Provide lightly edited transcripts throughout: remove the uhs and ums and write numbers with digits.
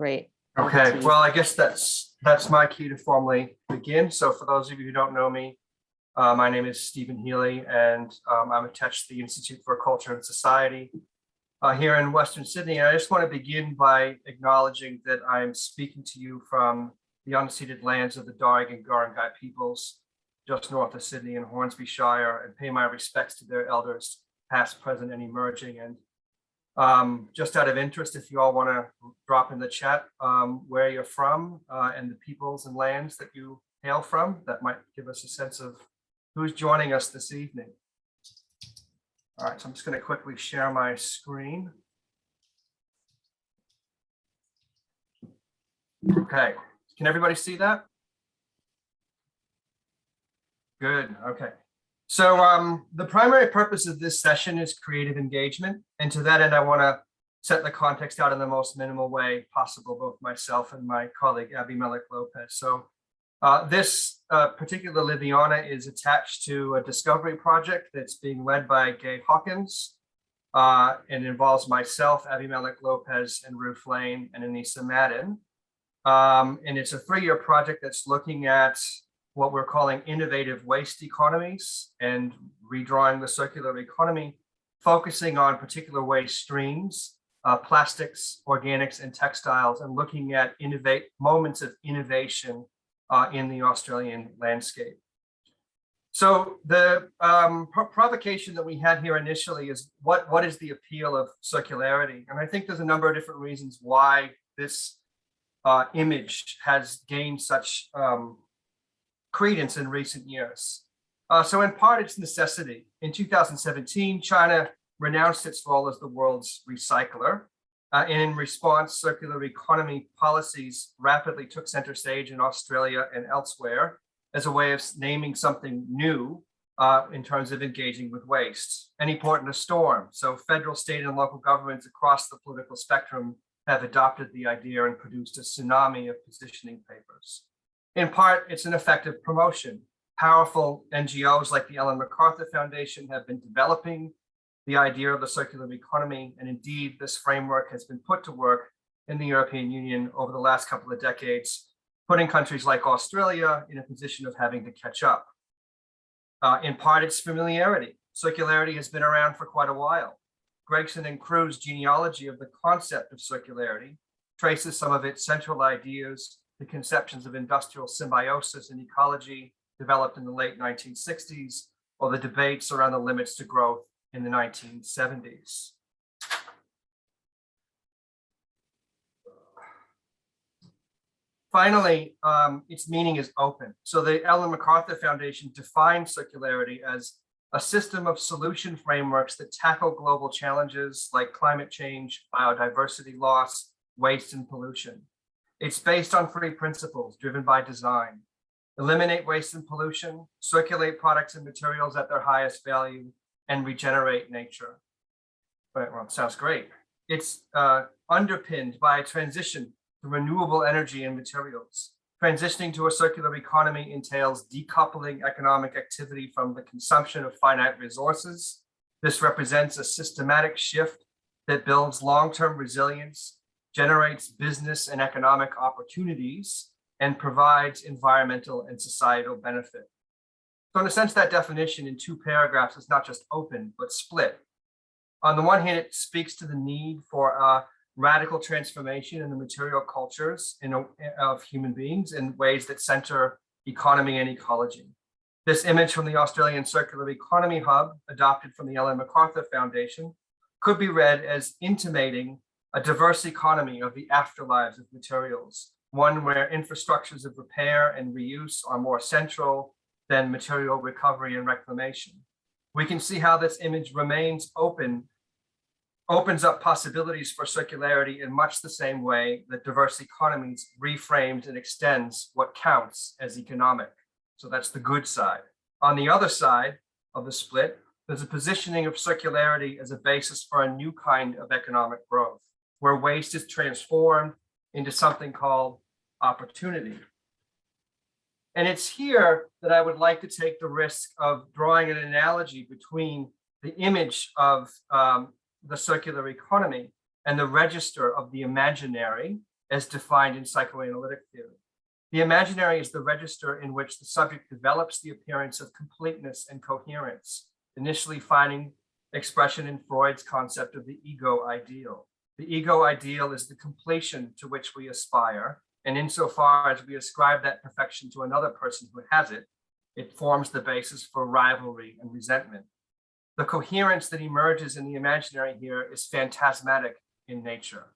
Great. Okay, well, I guess that's my cue to formally begin. So for those of you who don't know me, my name is Stephen Healy, and I'm attached to the Institute for Culture and Society here in Western Sydney. And I just want to begin by acknowledging that I'm speaking to you from the unceded lands of the Darug and Gurungai peoples, just north of Sydney in Hornsby Shire, and pay my respects to their elders, past, present, and emerging. And just out of interest, if you all want to drop in the chat where you're from and the peoples and lands that you hail from, that might give us a sense of who's joining us this evening. All right, so I'm just going to quickly share my screen. Okay, can everybody see that? Good, okay. So the primary purpose of this session is creative engagement. And to that end, I want to set the context out in the most minimal way possible, both myself and my colleague, Abby Mellick-Lopez. So this particular Liviana is attached to a discovery project that's being led by Gay Hawkins and involves myself, Abby Mellick-Lopez, and Ruth Lane and Anissa Madden. And it's a 3-year project that's looking at what we're calling innovative waste economies and redrawing the circular economy, focusing on particular waste streams, plastics, organics, and textiles, and looking at moments of innovation in the Australian landscape. So the provocation that we had here initially is what is the appeal of circularity? And I think there's a number of different reasons why this image has gained such credence in recent years. So in part, it's necessity. In 2017, China renounced its role as the world's recycler. And in response, circular economy policies rapidly took center stage in Australia and elsewhere as a way of naming something new in terms of engaging with waste. Any port in a storm. So federal, state, and local governments across the political spectrum have adopted the idea and produced a tsunami of positioning papers. In part, it's an effective promotion. Powerful NGOs like the Ellen MacArthur Foundation have been developing the idea of the circular economy, and indeed, this framework has been put to work in the European Union over the last couple of decades, putting countries like Australia in a position of having to catch up. In part, it's familiarity. Circularity has been around for quite a while. Gregson and Crew's genealogy of the concept of circularity traces some of its central ideas, the conceptions of industrial symbiosis and ecology developed in the late 1960s, or the debates around the limits to growth in the 1970s. Finally, its meaning is open. So the Ellen MacArthur Foundation defined circularity as a system of solution frameworks that tackle global challenges like climate change, biodiversity loss, waste, and pollution. It's based on 3 principles driven by design: eliminate waste and pollution, circulate products and materials at their highest value, and regenerate nature. Well, sounds great. It's underpinned by a transition to renewable energy and materials. Transitioning to a circular economy entails decoupling economic activity from the consumption of finite resources. This represents a systematic shift that builds long-term resilience, generates business and economic opportunities, and provides environmental and societal benefit. So in a sense, that definition in 2 paragraphs is not just open, but split. On the one hand, it speaks to the need for a radical transformation in the material cultures of human beings in ways that center economy and ecology. This image from the Australian Circular Economy Hub, adopted from the Ellen MacArthur Foundation, could be read as intimating a diverse economy of the afterlives of materials, one where infrastructures of repair and reuse are more central than material recovery and reclamation. We can see how this image remains open, opens up possibilities for circularity in much the same way that diverse economies reframes and extends what counts as economic. So that's the good side. On the other side of the split, there's a positioning of circularity as a basis for a new kind of economic growth, where waste is transformed into something called opportunity. And it's here that I would like to take the risk of drawing an analogy between the image of the circular economy and the register of the imaginary as defined in psychoanalytic theory. The imaginary is the register in which the subject develops the appearance of completeness and coherence, initially finding expression in Freud's concept of the ego ideal. The ego ideal is the completion to which we aspire, and insofar as we ascribe that perfection to another person who has it, it forms the basis for rivalry and resentment. The coherence that emerges in the imaginary here is phantasmatic in nature.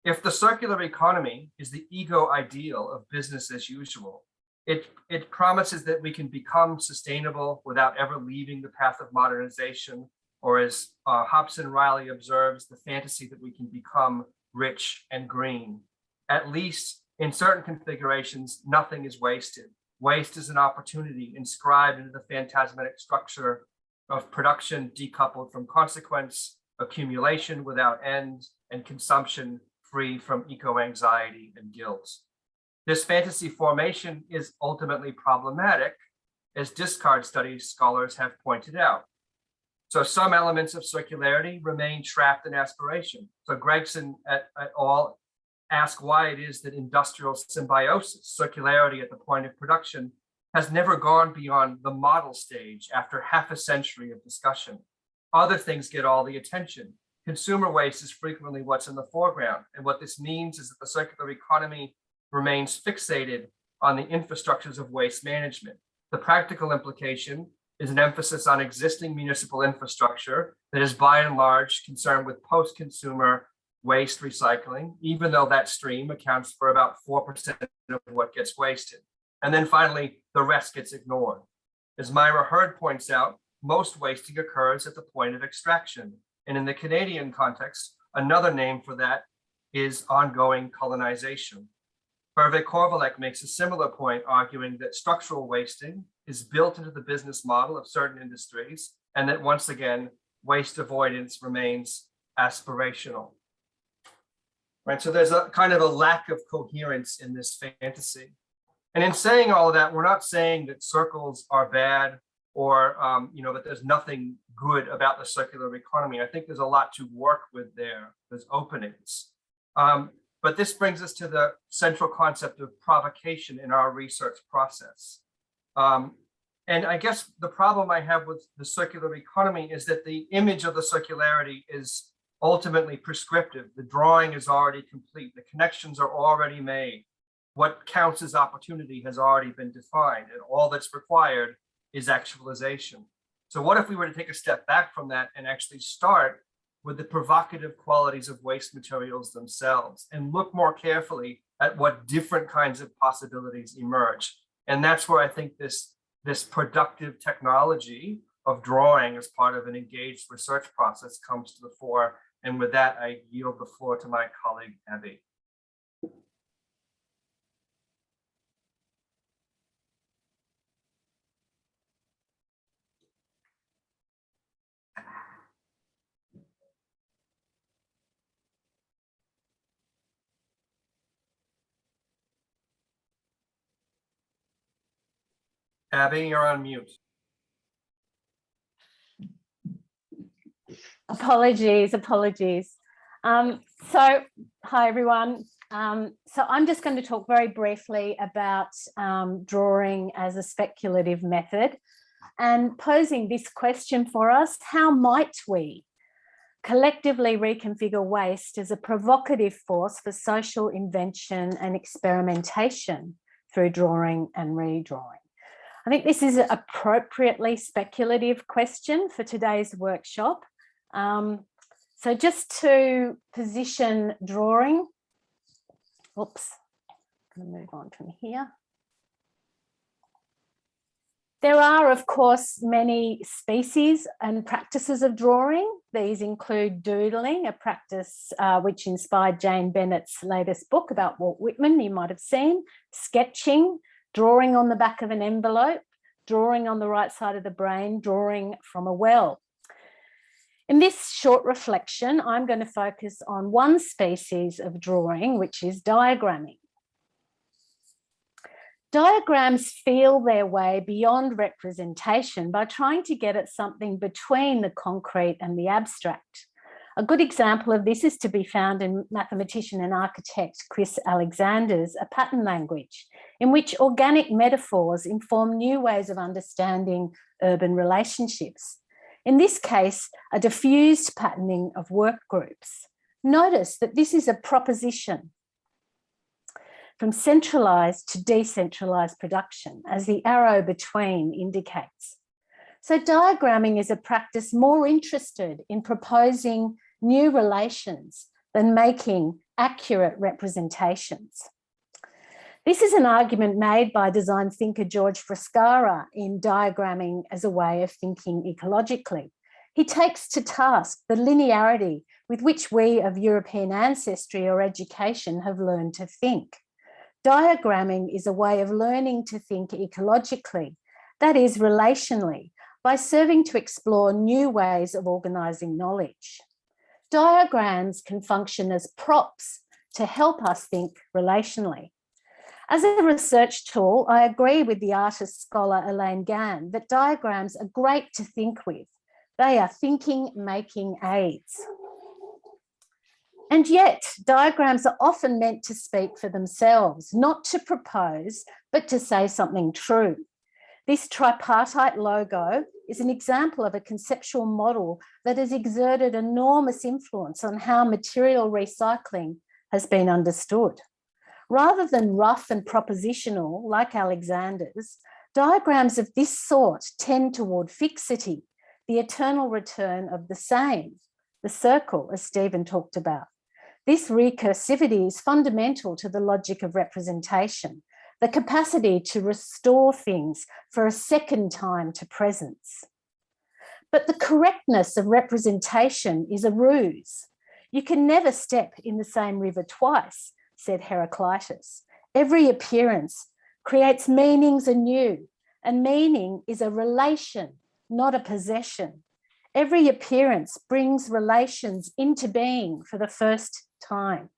If the circular economy is the ego ideal of business as usual, it promises that we can become sustainable without ever leaving the path of modernization, or as Hobson Riley observes, the fantasy that we can become rich and green. At least in certain configurations, nothing is wasted. Waste is an opportunity inscribed into the phantasmatic structure of production decoupled from consequence, accumulation without end, and consumption free from eco-anxiety and guilt. This fantasy formation is ultimately problematic, as discard studies scholars have pointed out. So some elements of circularity remain trapped in aspiration. So Gregson et al. Ask why it is that industrial symbiosis, circularity at the point of production, has never gone beyond the model stage after half a century of discussion. Other things get all the attention. Consumer waste is frequently what's in the foreground. And what this means is that the circular economy remains fixated on the infrastructures of waste management. The practical implication is an emphasis on existing municipal infrastructure that is by and large concerned with post-consumer waste recycling, even though that stream accounts for about 4% of what gets wasted. And then finally, the rest gets ignored. As Myra Hurd points out, most wasting occurs at the point of extraction. And in the Canadian context, another name for that is ongoing colonization. Hervé Corvalec makes a similar point, arguing that structural wasting is built into the business model of certain industries, and that once again, waste avoidance remains aspirational. Right, so there's a kind of a lack of coherence in this fantasy. And in saying all of that, we're not saying that circles are bad or that there's nothing good about the circular economy. I think there's a lot to work with there. There's openings. But this brings us to the central concept of provocation in our research process. And I guess the problem I have with the circular economy is that the image of the circularity is ultimately prescriptive. The drawing is already complete. The connections are already made. What counts as opportunity has already been defined, and all that's required is actualization. So what if we were to take a step back from that and actually start with the provocative qualities of waste materials themselves and look more carefully at what different kinds of possibilities emerge? And that's where I think this productive technology of drawing as part of an engaged research process comes to the fore. And with that, I yield the floor to my colleague, Abby. Abby, you're on mute. Apologies. So hi, everyone. So I'm just going to talk very briefly about drawing as a speculative method and posing this question for us: how might we collectively reconfigure waste as a provocative force for social invention and experimentation through drawing and redrawing? I think this is an appropriately speculative question for today's workshop. So just to position drawing, oops, I'm going to move on from here. There are, of course, many species and practices of drawing. These include doodling, a practice which inspired Jane Bennett's latest book about Walt Whitman, you might have seen, sketching, drawing on the back of an envelope, drawing on the right side of the brain, drawing from a well. In this short reflection, I'm going to focus on one species of drawing, which is diagramming. Diagrams feel their way beyond representation by trying to get at something between the concrete and the abstract. A good example of this is to be found in mathematician and architect Chris Alexander's A Pattern Language, in which organic metaphors inform new ways of understanding urban relationships. In this case, a diffused patterning of work groups. Notice that this is a proposition from centralised to decentralised production, as the arrow between indicates. So diagramming is a practice more interested in proposing new relations than making accurate representations. This is an argument made by design thinker George Frascara in Diagramming as a Way of Thinking Ecologically. He takes to task the linearity with which we of European ancestry or education have learned to think. Diagramming is a way of learning to think ecologically, that is, relationally, by serving to explore new ways of organising knowledge. Diagrams can function as props to help us think relationally. As a research tool, I agree with the artist scholar Elaine Gann that diagrams are great to think with. They are thinking-making aids. And yet, diagrams are often meant to speak for themselves, not to propose, but to say something true. This tripartite logo is an example of a conceptual model that has exerted enormous influence on how material recycling has been understood. Rather than rough and propositional, like Alexander's, diagrams of this sort tend toward fixity, the eternal return of the same, the circle, as Stephen talked about. This recursivity is fundamental to the logic of representation, the capacity to restore things for a second time to presence. But the correctness of representation is a ruse. You can never step in the same river twice, said Heraclitus. Every appearance creates meanings anew, and meaning is a relation, not a possession. Every appearance brings relations into being for the first time.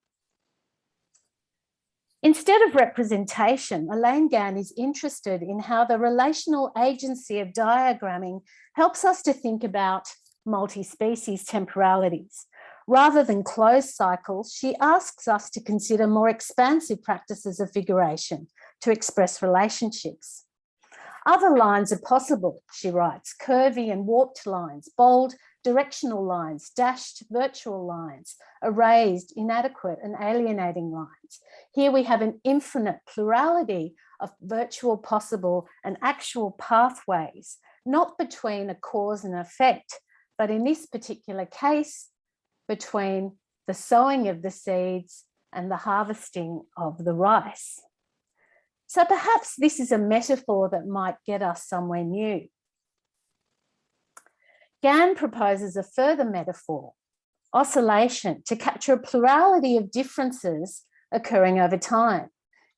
Instead of representation, Elaine Gann is interested in how the relational agency of diagramming helps us to think about multi-species temporalities. Rather than closed cycles, she asks us to consider more expansive practices of figuration to express relationships. Other lines are possible, she writes, curvy and warped lines, bold directional lines, dashed virtual lines, erased, inadequate and alienating lines. Here we have an infinite plurality of virtual possible and actual pathways, not between a cause and effect, but in this particular case, between the sowing of the seeds and the harvesting of the rice. So perhaps this is a metaphor that might get us somewhere new. Gann proposes a further metaphor, oscillation, to capture a plurality of differences occurring over time.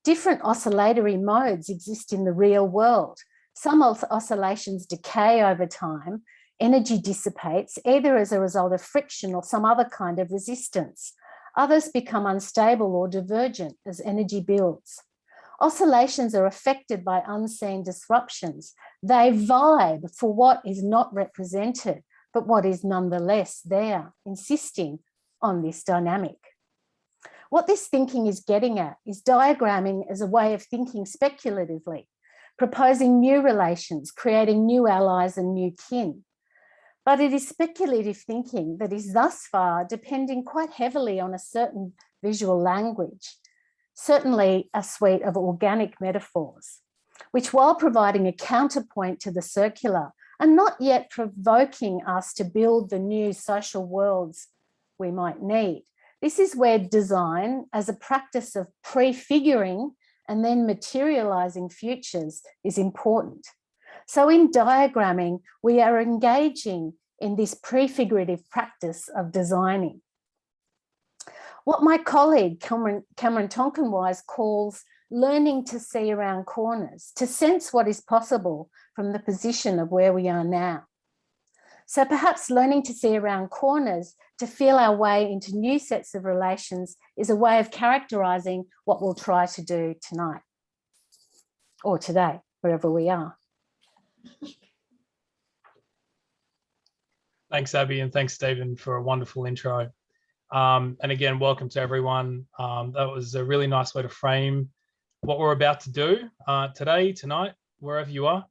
Different oscillatory modes exist in the real world. Some oscillations decay over time, energy dissipates either as a result of friction or some other kind of resistance. Others become unstable or divergent as energy builds. Oscillations are affected by unseen disruptions. They vibe for what is not represented, but what is nonetheless there, insisting on this dynamic. What this thinking is getting at is diagramming as a way of thinking speculatively, proposing new relations, creating new allies and new kin. But it is speculative thinking that is thus far depending quite heavily on a certain visual language, certainly a suite of organic metaphors, which, while providing a counterpoint to the circular, are not yet provoking us to build the new social worlds we might need. This is where design, as a practice of prefiguring and then materializing futures, is important. So in diagramming, we are engaging in this prefigurative practice of designing. What my colleague Cameron Tonkinwise calls learning to see around corners, to sense what is possible from the position of where we are now. So perhaps learning to see around corners, to feel our way into new sets of relations, is a way of characterising what we'll try to do tonight or today, wherever we are. Thanks, Abby, and thanks, Stephen, for a wonderful intro. And again, welcome to everyone. That was a really nice way to frame what we're about to do today, tonight, wherever you are.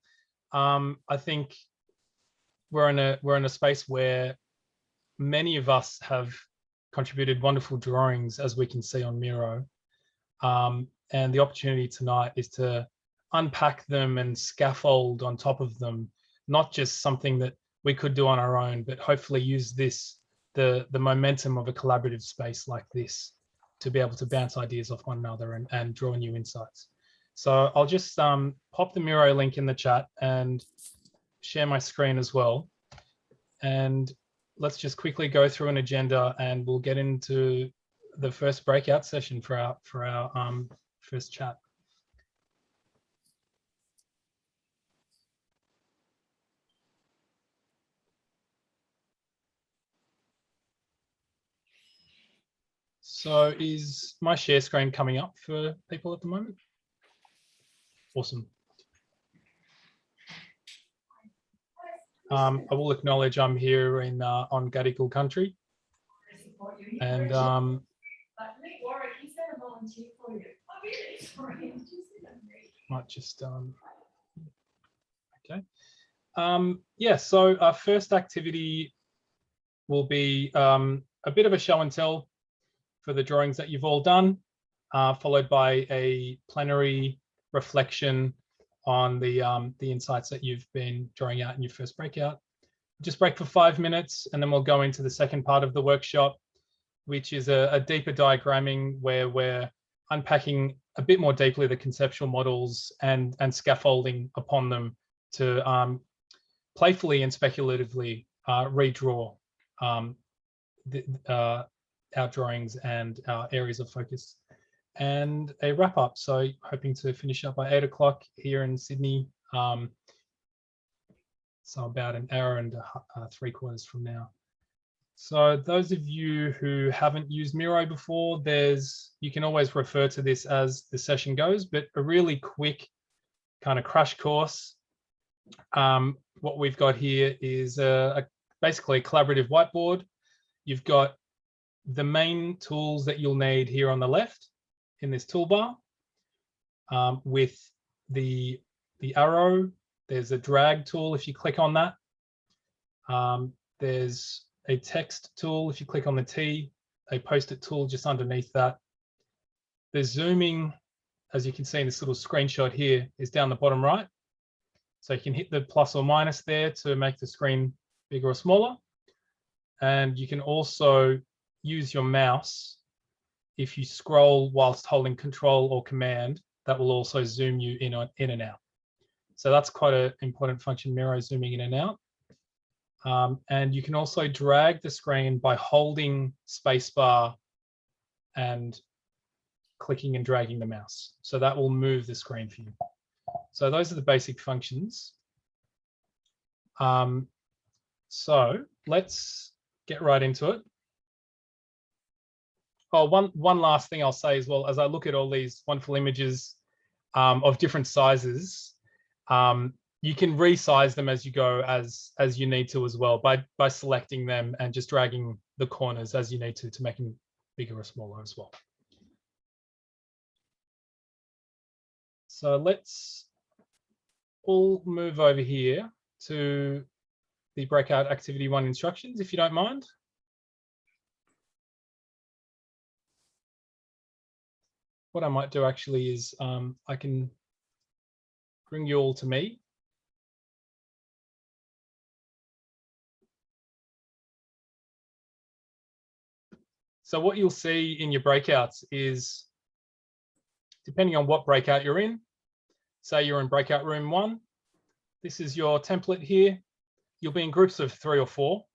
I think we're in a space where many of us have contributed wonderful drawings, as we can see on Miro. And the opportunity tonight is to unpack them and scaffold on top of them, not just something that we could do on our own, but hopefully use this, the momentum of a collaborative space like this, to be able to bounce ideas off one another and draw new insights. So I'll just pop the Miro link in the chat and share my screen as well. And let's just quickly go through an agenda, and we'll get into the first breakout session for our first chat. So is my share screen coming up for people at the moment? Awesome. I will acknowledge I'm here in on Gadigal country, and might just okay. Yeah. So our first activity will be a bit of a show and tell for the drawings that you've all done, followed by a plenary reflection on the insights that you've been drawing out in your first breakout. Just break for 5 minutes, and then we'll go into the second part of the workshop, which is a deeper diagramming, where we're unpacking a bit more deeply the conceptual models and scaffolding upon them to playfully and speculatively redraw our drawings and our areas of focus, and a wrap up. So hoping to finish up by 8 o'clock here in Sydney. So about an hour and 3/4 from now. So those of you who haven't used Miro before, you can always refer to this as the session goes, but a really quick kind of crash course. What we've got here is basically a collaborative whiteboard. You've got the main tools that you'll need here on the left in this toolbar, with the arrow. There's a drag tool if you click on that. There's a text tool if you click on the T, a post-it tool just underneath that. The zooming, as you can see in this little screenshot here, is down the bottom right. So you can hit the plus or minus there to make the screen bigger or smaller. And you can also use your mouse. If you scroll whilst holding Control or Command, that will also zoom you in and out. So that's quite an important function, Miro zooming in and out. And you can also drag the screen by holding spacebar and clicking and dragging the mouse. So that will move the screen for you. So those are the basic functions. So let's get right into it. Oh, one last thing I'll say as well, as I look at all these wonderful images of different sizes, you can resize them as you go, as you need to as well, by selecting them and just dragging the corners as you need to make them bigger or smaller as well. So let's all move over here to the breakout activity 1 instructions, if you don't mind. What I might do actually is I can bring you all to me. So what you'll see in your breakouts is, depending on what breakout you're in, say you're in breakout room 1, this is your template here. You'll be in groups of 3 or 4,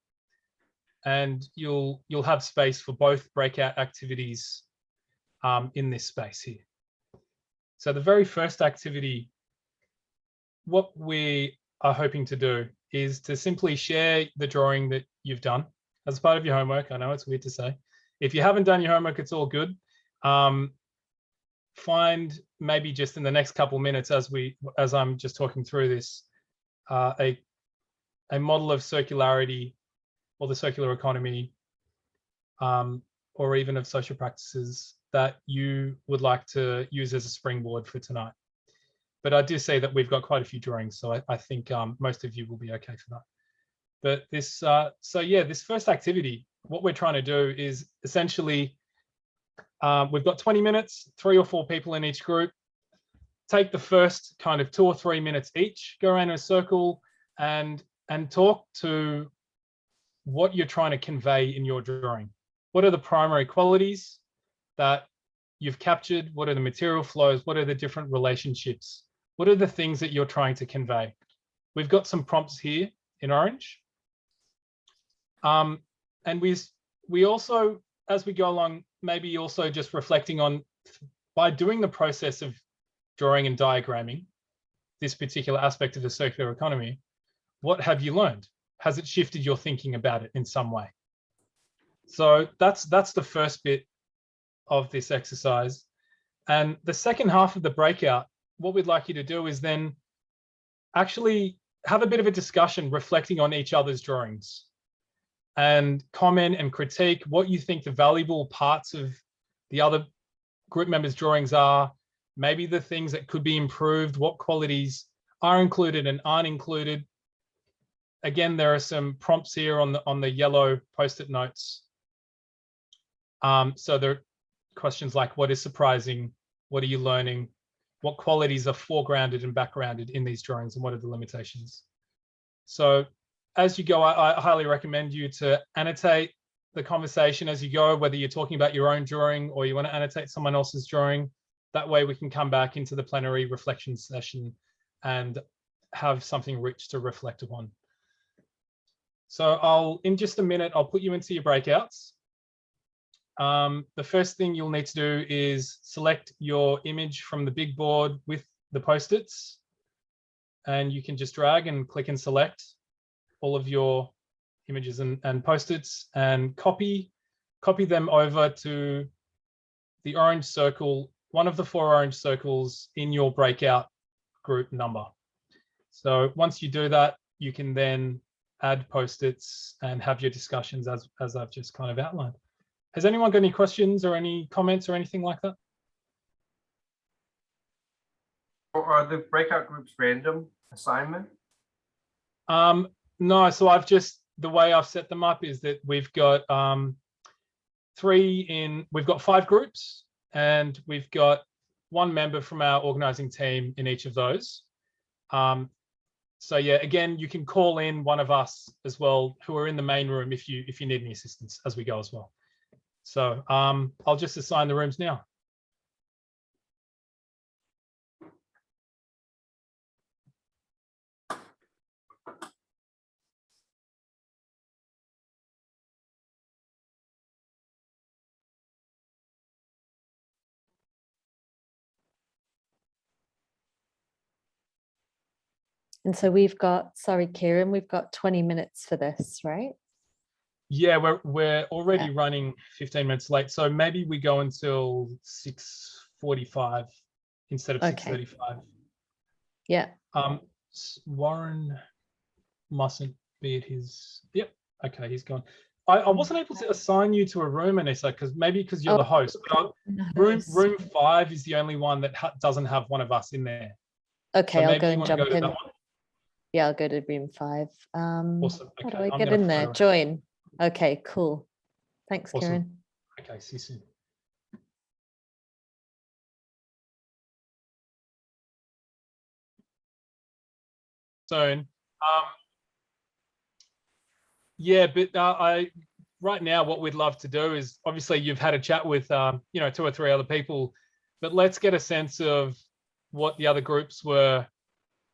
and you'll have space for both breakout activities in this space here. So the very first activity, what we are hoping to do is to simply share the drawing that you've done as part of your homework. I know it's weird to say. If you haven't done your homework, it's all good. Find maybe just in the next couple of minutes, as I'm just talking through this, a model of circularity or the circular economy, or even of social practices that you would like to use as a springboard for tonight. But I do see that we've got quite a few drawings, so I think most of you will be okay for that. But this, so yeah, this first activity, what we're trying to do is essentially, we've got 20 minutes, 3 or 4 people in each group. Take the first kind of 2 or 3 minutes each, go around in a circle and talk to what you're trying to convey in your drawing. What are the primary qualities that you've captured? What are the material flows? What are the different relationships? What are the things that you're trying to convey? We've got some prompts here in orange. And we also, as we go along, maybe also just reflecting on, by doing the process of drawing and diagramming this particular aspect of the circular economy, what have you learned? Has it shifted your thinking about it in some way? So that's the first bit of this exercise. And the second half of the breakout, what we'd like you to do is then actually have a bit of a discussion reflecting on each other's drawings and comment and critique what you think the valuable parts of the other group members' drawings are, maybe the things that could be improved, what qualities are included and aren't included. Again, there are some prompts here on the yellow post-it notes. So there are questions like, what is surprising? What are you learning? What qualities are foregrounded and backgrounded in these drawings, and what are the limitations? So as you go, I highly recommend you to annotate the conversation as you go, whether you're talking about your own drawing or you want to annotate someone else's drawing. That way we can come back into the plenary reflection session and have something rich to reflect upon. So in just a minute, I'll put you into your breakouts. The first thing you'll need to do is select your image from the big board with the post-its, and you can just drag and click and select all of your images and post-its and copy them over to the orange circle, one of the 4 orange circles in your breakout group number. So once you do that, you can then add post-its and have your discussions as I've just kind of outlined. Has anyone got any questions or any comments or anything like that? Or are the breakout groups random assignment? No, so the way I've set them up is that we've got we've got 5 groups, and we've got 1 member from our organizing team in each of those. So yeah, again, you can call in one of us as well who are in the main room if you need any assistance as we go as well. So I'll just assign the rooms now. And so we've got, sorry, Kieran, we've got 20 minutes for this, right? Yeah, we're already running 15 minutes late. So maybe we go until 6:45 instead of 6:35. Yeah. Warren mustn't be at his, yep. Okay, he's gone. I wasn't able to assign you to a room, Anissa, because you're the host. But room 5 is the only one that doesn't have one of us in there. Okay, So I'll go and jump in. That Yeah, I'll go to room 5. Awesome. How Okay, do I I'm get gonna in there? follow. Join. Okay, cool. Thanks, Awesome. Kieran. Okay, see you soon. Soon. Yeah, but right now what we'd love to do is, obviously you've had a chat with 2 or 3 other people, but let's get a sense of what the other groups were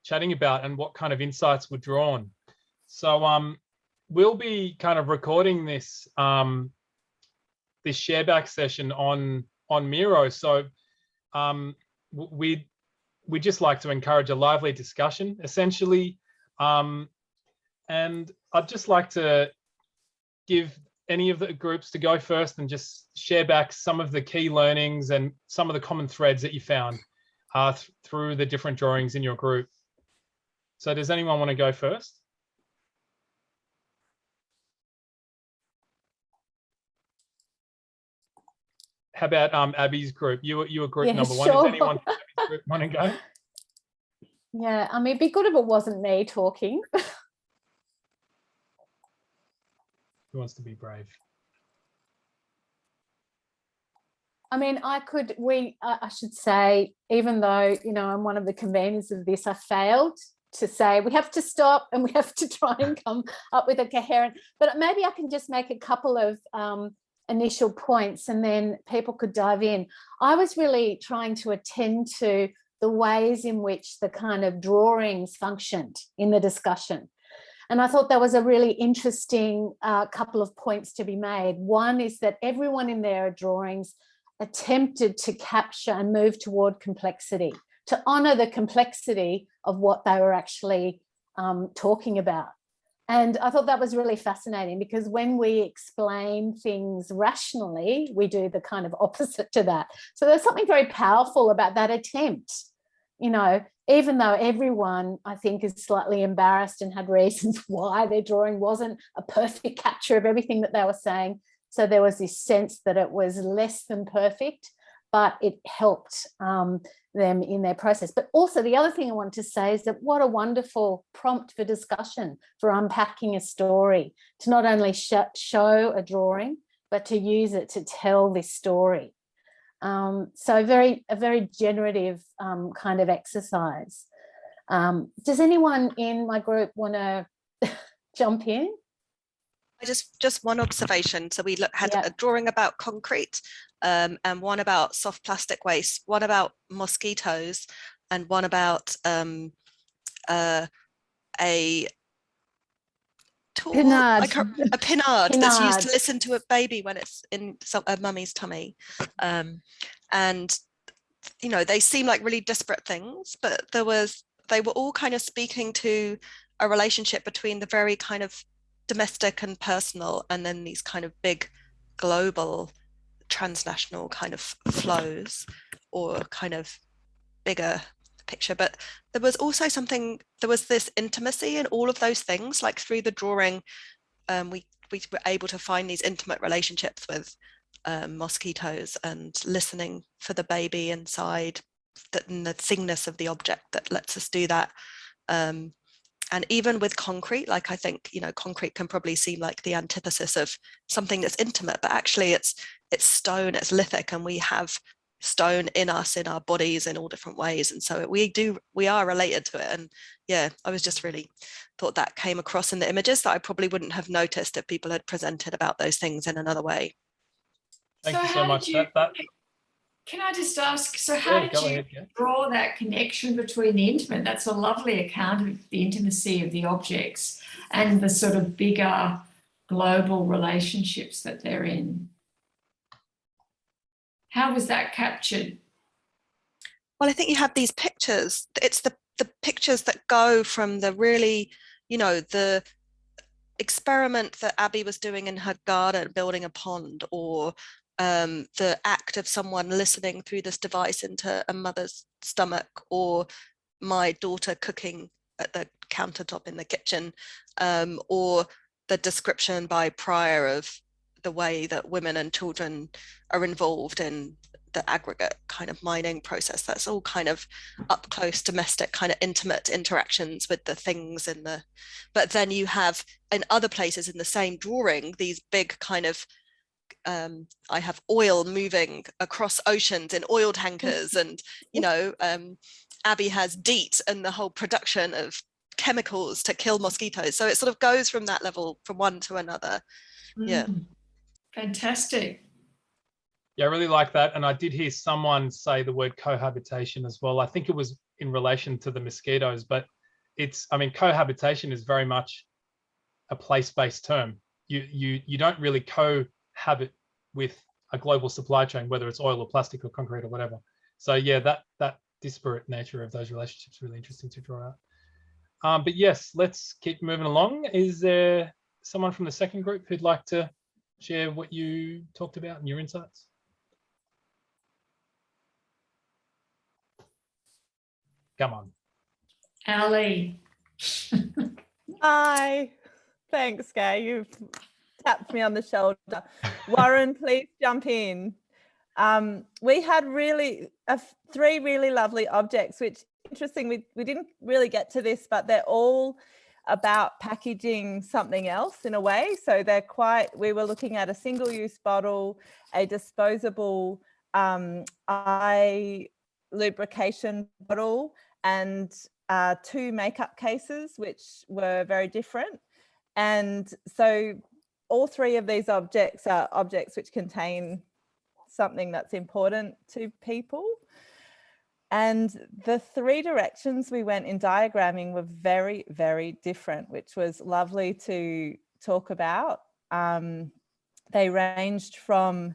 chatting about and what kind of insights were drawn. So we'll be kind of recording this this shareback session on Miro. So we'd just like to encourage a lively discussion, essentially. And I'd just like to give any of the groups to go first and just share back some of the key learnings and some of the common threads that you found through the different drawings in your group. So does anyone want to go first? How about Abby's group? You were group Yeah, number one. sure. Does anyone from Abby's group want to go? Yeah, I mean, it'd be good if it wasn't me talking. Who wants to be brave? I mean, I should say, even though, you know, I'm one of the conveners of this, I failed to say we have to stop and we have to try and come up with a coherent, but maybe I can just make a couple of initial points and then people could dive in. I was really trying to attend to the ways in which the kind of drawings functioned in the discussion. And I thought that was a really interesting couple of points to be made. One is that everyone in their drawings attempted to capture and move toward complexity, to honour the complexity of what they were actually talking about. And I thought that was really fascinating, because when we explain things rationally, we do the kind of opposite to that. So there's something very powerful about that attempt, you know, even though everyone, I think, is slightly embarrassed and had reasons why their drawing wasn't a perfect capture of everything that they were saying. So there was this sense that it was less than perfect, but it helped them in their process. But also the other thing I want to say is that what a wonderful prompt for discussion, for unpacking a story, to not only show a drawing, but to use it to tell this story. So a very generative kind of exercise. Does anyone in my group want to jump in? Just one observation. So we had a drawing about concrete, and one about soft plastic waste, one about mosquitoes, and one about a tool, a pinard that's used to listen to a baby when it's in a mummy's tummy. And you know, they seem like really disparate things, but they were all kind of speaking to a relationship between the very kind of domestic and personal, and then these kind of big global transnational kind of flows, or kind of bigger picture. But there was also there was this intimacy in all of those things. Like through the drawing, we were able to find these intimate relationships with mosquitoes, and listening for the baby inside, and the thingness of the object that lets us do that. And even with concrete, like, I think, you know, concrete can probably seem like the antithesis of something that's intimate, but actually it's stone, it's lithic, and we have stone in us, in our bodies, in all different ways. And so we are related to it. And yeah, I was just really thought that came across in the images that I probably wouldn't have noticed if people had presented about those things in another way. Thank you so much. Can I just ask, so how did you draw that connection between the intimate? That's a lovely account of the intimacy of the objects and the sort of bigger global relationships that they're in. How was that captured? Well, I think you have these pictures. It's the pictures that go from the really, you know, the experiment that Abby was doing in her garden, building a pond, or the act of someone listening through this device into a mother's stomach, or my daughter cooking at the countertop in the kitchen, or the description by Pryor of the way that women and children are involved in the aggregate kind of mining process. That's all kind of up close, domestic, kind of intimate interactions with the things in the, but then you have in other places in the same drawing, these big kind of, I have oil moving across oceans in oil tankers, and, you know, Abby has DEET and the whole production of chemicals to kill mosquitoes. So it sort of goes from that level from one to another. Yeah. Fantastic. Yeah, I really like that. And I did hear someone say the word cohabitation as well. I think it was in relation to the mosquitoes, but it's, I mean, cohabitation is very much a place-based term. You don't really cohabit with a global supply chain, whether it's oil or plastic or concrete or whatever. So yeah, that disparate nature of those relationships is really interesting to draw out. But yes, let's keep moving along. Is there someone from the second group who'd like to share what you talked about and your insights? Come on. Ali. Hi. Thanks, Gay. You've tapped me on the shoulder. Warren, please jump in. We had three really lovely objects, which interesting, we didn't really get to this, but they're all about packaging something else in a way. So we were looking at a single-use bottle, a disposable eye lubrication bottle, and 2 makeup cases, which were very different. And so all 3 of these objects are objects which contain something that's important to people. And the 3 directions we went in diagramming were very, very different, which was lovely to talk about. They ranged from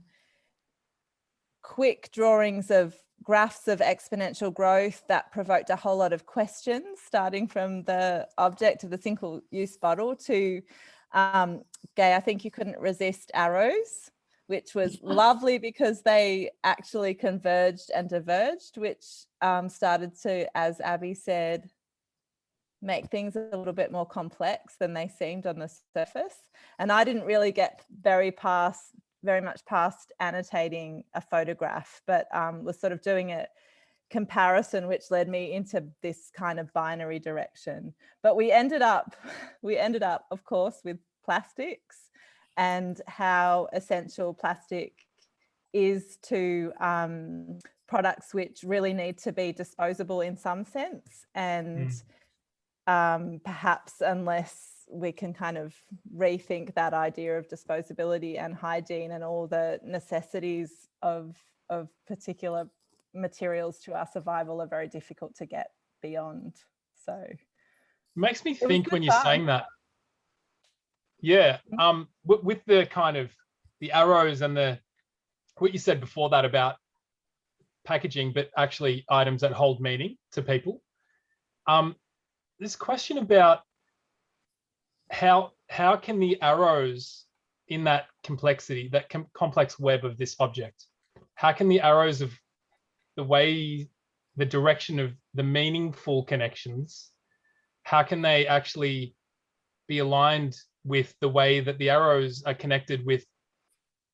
quick drawings of graphs of exponential growth that provoked a whole lot of questions, starting from the object of the single-use bottle to, Gay, I think you couldn't resist arrows, which was lovely because they actually converged and diverged, which started to, as Abby said, make things a little bit more complex than they seemed on the surface. And I didn't really get very much past annotating a photograph, but was sort of doing a comparison, which led me into this kind of binary direction. But we ended up, of course, with plastics and how essential plastic is to products which really need to be disposable in some sense. And perhaps unless we can kind of rethink that idea of disposability and hygiene and all the necessities of particular materials to our survival are very difficult to get beyond. So it makes me think when you're saying that, with the kind of the arrows and what you said before that about packaging, but actually items that hold meaning to people. This question about how can the arrows in that complexity, that complex web of this object, how can the arrows of the direction of the meaningful connections, how can they actually be aligned with the way that the arrows are connected with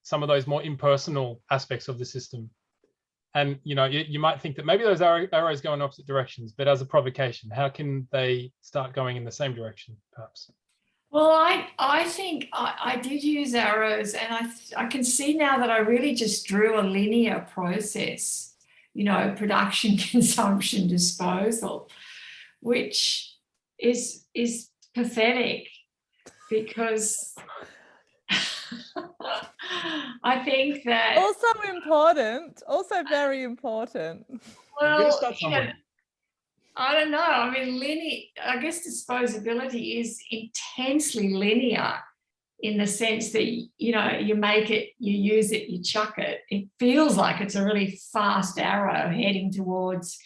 some of those more impersonal aspects of the system? And you might think that maybe those arrows go in opposite directions, but as a provocation, how can they start going in the same direction, perhaps? Well, I think I did use arrows, and I can see now that I really just drew a linear process, production, consumption, disposal, which is pathetic because I think that also very important. Well, I don't know. I mean, I guess disposability is intensely linear in the sense that, you make it, you use it, you chuck it. It feels like it's a really fast arrow heading towards,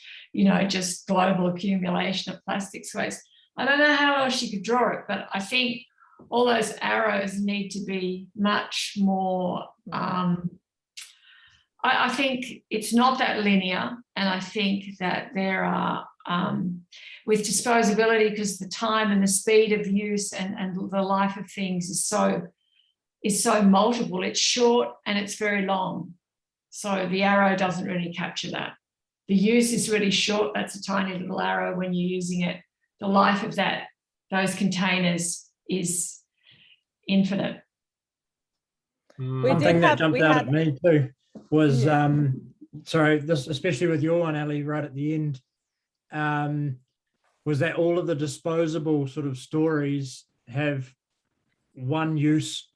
just global accumulation of plastics waste. I don't know how else you could draw it, but I think all those arrows need to be much more, I think it's not that linear. And I think that there are, with disposability, because the time and the speed of use and the life of things is so multiple, it's short and it's very long. So the arrow doesn't really capture that. The use is really short. That's a tiny little arrow when you're using it. The life of those containers is infinite. One thing that jumped out at me too was, this, especially with your one, Ali, right at the end, was that all of the disposable sort of stories have one use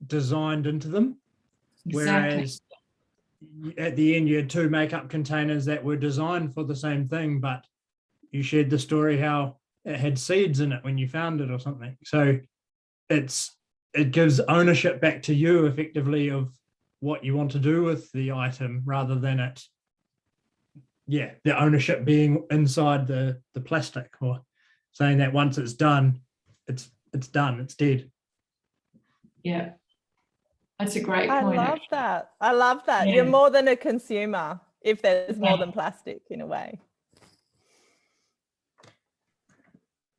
designed into them. Exactly. Whereas at the end you had 2 makeup containers that were designed for the same thing, but you shared the story how it had seeds in it when you found it or something. So it gives ownership back to you effectively of what you want to do with the item, rather than the ownership being inside the plastic, or saying that once it's done, it's done, it's dead. Yeah, that's a great point. I love that. Yeah. You're more than a consumer if there's more than plastic in a way.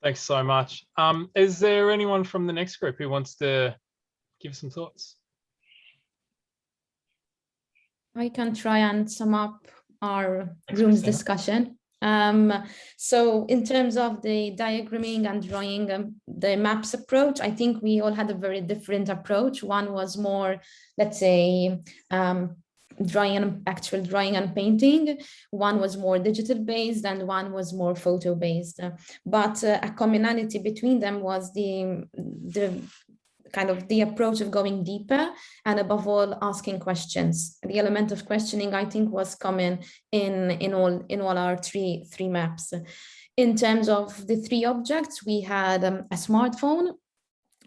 Thanks so much. Is there anyone from the next group who wants to give some thoughts? I can try and sum up our Thanks, room's Christina. discussion. So in terms of the diagramming and drawing the maps approach, I think we all had a very different approach. One was more, let's say, actual drawing and painting. One was more digital based and one was more photo based. But a commonality between them was the kind of the approach of going deeper and above all asking questions. The element of questioning, I think, was common in all our three maps. In terms of the three objects, we had a smartphone,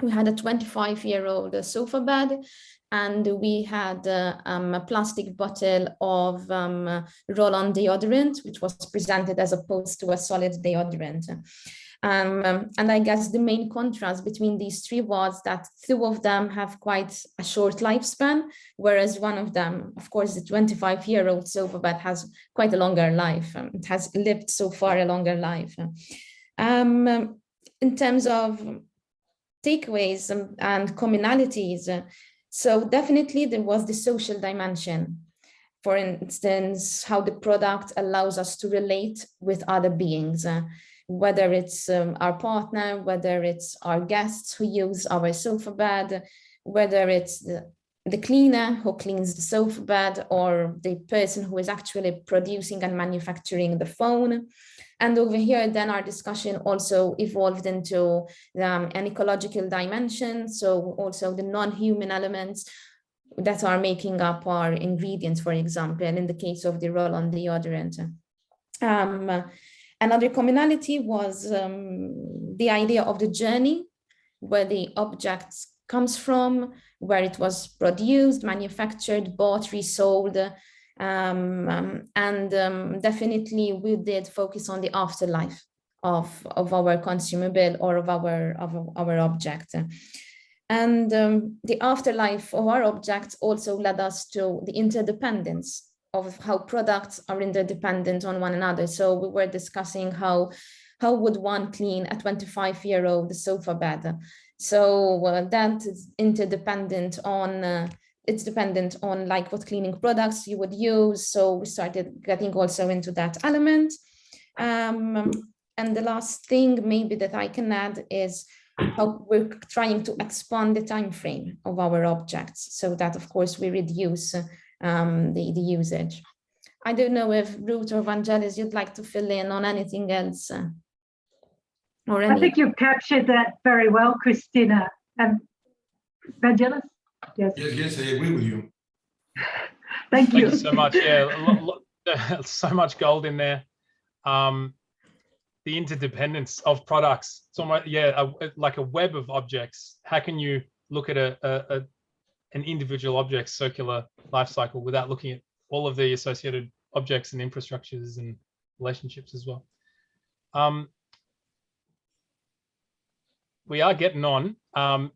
we had a 25-year-old sofa bed, and we had a plastic bottle of roll-on deodorant, which was presented as opposed to a solid deodorant. And I guess the main contrast between these three was that two of them have quite a short lifespan, whereas one of them, of course, the 25-year-old sofa bed has quite a longer life. It has lived so far a longer life. In terms of takeaways and commonalities, so definitely there was the social dimension. For instance, how the product allows us to relate with other beings. Whether it's our partner, whether it's our guests who use our sofa bed, whether it's the cleaner who cleans the sofa bed, or the person who is actually producing and manufacturing the phone. And over here, then our discussion also evolved into an ecological dimension. So also the non-human elements that are making up our ingredients, for example, in the case of the roll-on deodorant. Another commonality was the idea of the journey, where the object comes from, where it was produced, manufactured, bought, resold. Definitely we did focus on the afterlife of our consumable or of our object. And the afterlife of our object also led us to the interdependence of how products are interdependent on one another. So we were discussing how would one clean a 25-year-old sofa bed. So that is interdependent on, it's dependent on like what cleaning products you would use. So we started getting also into that element. And the last thing maybe that I can add is how we're trying to expand the time frame of our objects so that, of course, we reduce the usage. I don't know if Ruth or Vangelis, you'd like to fill in on anything else. I think you've captured that very well, Christina. Vangelis? Yes. Yes, I agree with you. Thank you. Thank you so much. Yeah, so much gold in there. The interdependence of products. It's almost, like a web of objects. How can you look at an individual object's circular life cycle without looking at all of the associated objects and infrastructures and relationships as well? We are getting on.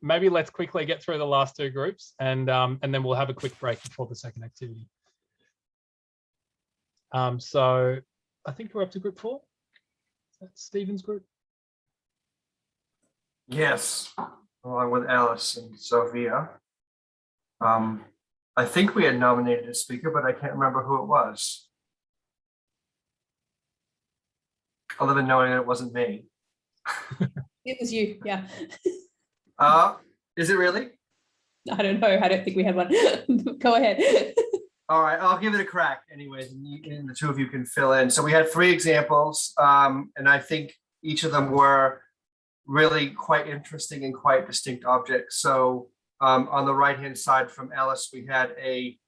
Maybe let's quickly get through the last two groups and then we'll have a quick break before the second activity. So I think we're up to group 4. That's Stephen's group. Yes, along with Alice and Sophia. I think we had nominated a speaker, but I can't remember who it was. Other than knowing that it wasn't me. It was you, yeah. Is it really? I don't know. I don't think we had one. Go ahead. All right, I'll give it a crack anyways, and the two of you can fill in. So we had 3 examples, and I think each of them were really quite interesting and quite distinct objects. So on the right-hand side from Alice, we had a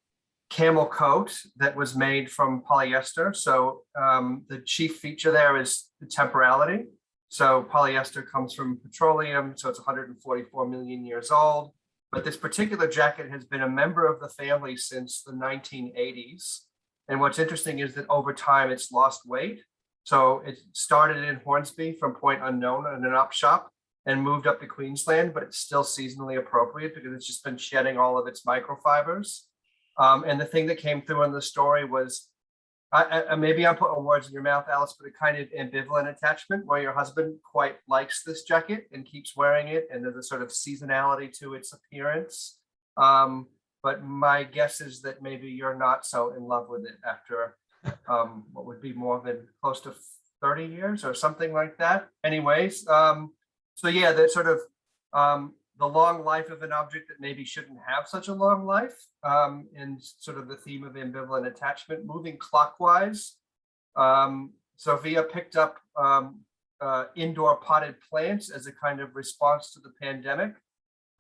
camel coat that was made from polyester. So the chief feature there is the temporality. So polyester comes from petroleum, so it's 144 million years old. But this particular jacket has been a member of the family since the 1980s. And what's interesting is that over time it's lost weight. So it started in Hornsby from Point Unknown in an up shop and moved up to Queensland, but it's still seasonally appropriate because it's just been shedding all of its microfibers. And the thing that came through in the story was, maybe I'm putting words in your mouth, Alice, but a kind of ambivalent attachment where your husband quite likes this jacket and keeps wearing it, and there's a sort of seasonality to its appearance. but my guess is that maybe you're not so in love with it after what would be more than close to 30 years or something like that. Anyways, so yeah, that sort of the long life of an object that maybe shouldn't have such a long life, and sort of the theme of ambivalent attachment. Moving clockwise, Sophia picked up indoor potted plants as a kind of response to the pandemic.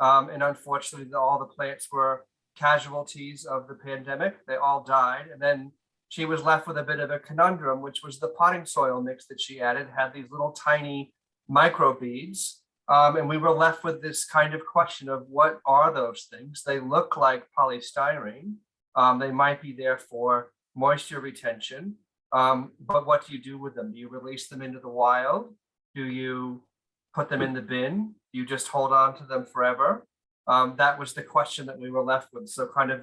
And unfortunately, all the plants were casualties of the pandemic. They all died. And then she was left with a bit of a conundrum, which was the potting soil mix that she added had these little tiny microbeads. And we were left with this kind of question of what are those things? They look like polystyrene. They might be there for moisture retention. But what do you do with them? Do you release them into the wild? Do you put them in the bin? Do you just hold on to them forever? That was the question that we were left with. So kind of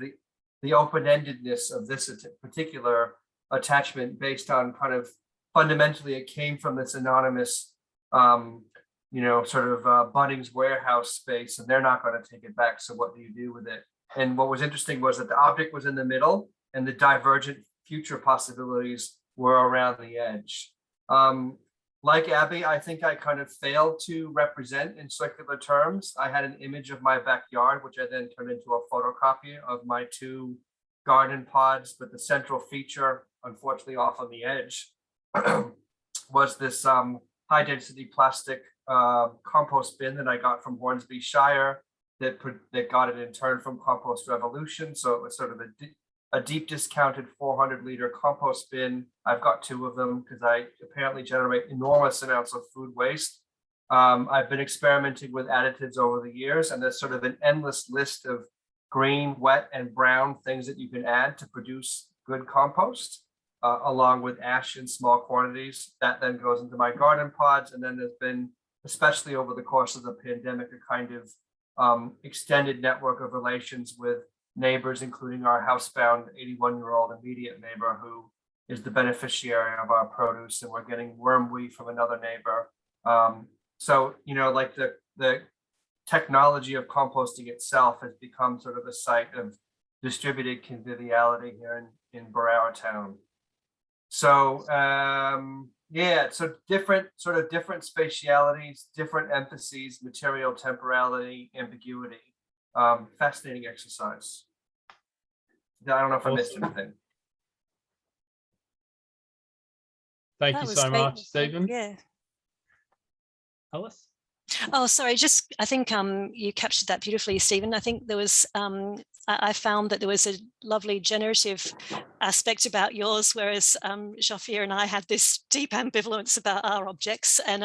the open-endedness of this particular attachment based on kind of fundamentally it came from this anonymous sort of Bunnings warehouse space, and they're not going to take it back. So what do you do with it? And what was interesting was that the object was in the middle and the divergent future possibilities were around the edge. Like Abby, I think I kind of failed to represent in circular terms. I had an image of my backyard, which I then turned into a photocopy of my 2 garden pods, but the central feature, unfortunately off on the edge, was this high density plastic compost bin that I got from Hornsby Shire that got it in turn from Compost Revolution. So it was sort of a deep discounted 400 liter compost bin. I've got 2 of them because I apparently generate enormous amounts of food waste. I've been experimenting with additives over the years, and there's sort of an endless list of green, wet, and brown things that you can add to produce good compost, along with ash in small quantities. That then goes into my garden pods. And then there's been, especially over the course of the pandemic, a kind of extended network of relations with neighbors, including our housebound 81-year-old immediate neighbor who is the beneficiary of our produce, and we're getting wormweed from another neighbor. So, like the technology of composting itself has become sort of a site of distributed conviviality here in Breakouts town. So yeah, so different spatialities, different emphases, material temporality, ambiguity. Fascinating exercise. I don't know if I missed anything. Thank you so much, Stephen. Yeah. Alice? Oh, sorry, I think you captured that beautifully, Stephen. I think there was, I found that there was a lovely generative aspect about yours, whereas Zsófia and I had this deep ambivalence about our objects, and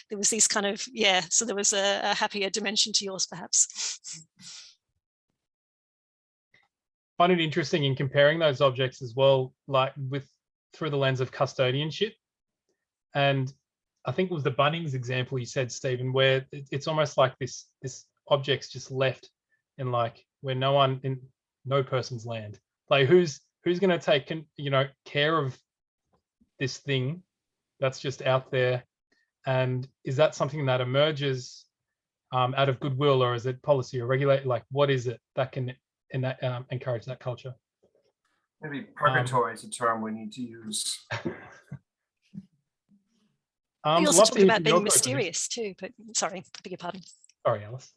there was these kind of, so there was a happier dimension to yours, perhaps. I find it interesting in comparing those objects as well, like through the lens of custodianship. And I think it was the Bunnings example you said, Stephen, where it's almost like this object's just left in like where no person's land. Like who's going to take care of this thing that's just out there? And is that something that emerges out of goodwill, or is it policy or regulate? Like what is it that can encourage that culture? Maybe purgatory is a term we need to use. We also talked about being mysterious too, but sorry, I beg your pardon. Sorry, Alice.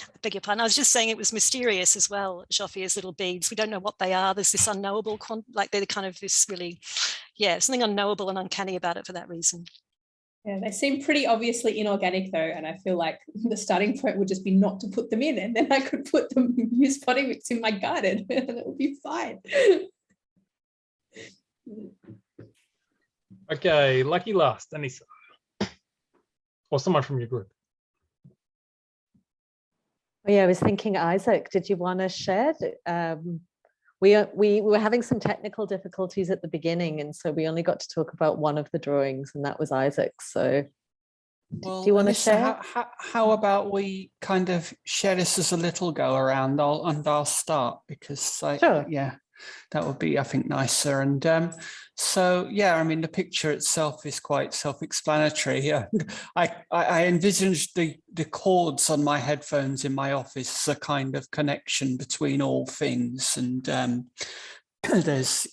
I beg your pardon. I was just saying it was mysterious as well, Zsófia's little beads. We don't know what they are. There's this unknowable, like they're kind of this really, something unknowable and uncanny about it for that reason. Yeah, they seem pretty obviously inorganic though, and I feel like the starting point would just be not to put them in, and then I could put them use potting mix in my garden and it would be fine. Okay, lucky last, Anissa, or someone from your group. Oh, yeah, I was thinking, Isaac, did you want to share? We were having some technical difficulties at the beginning, and so we only got to talk about one of the drawings, and that was Isaac's. So well, do you want to Anissa, share? How about we kind of share this as a little go around? I'll start because Sure. Yeah. That would be, I think, nicer. And so, yeah, I mean, the picture itself is quite self-explanatory. Yeah, I envisaged the cords on my headphones in my office as a kind of connection between all things. And there's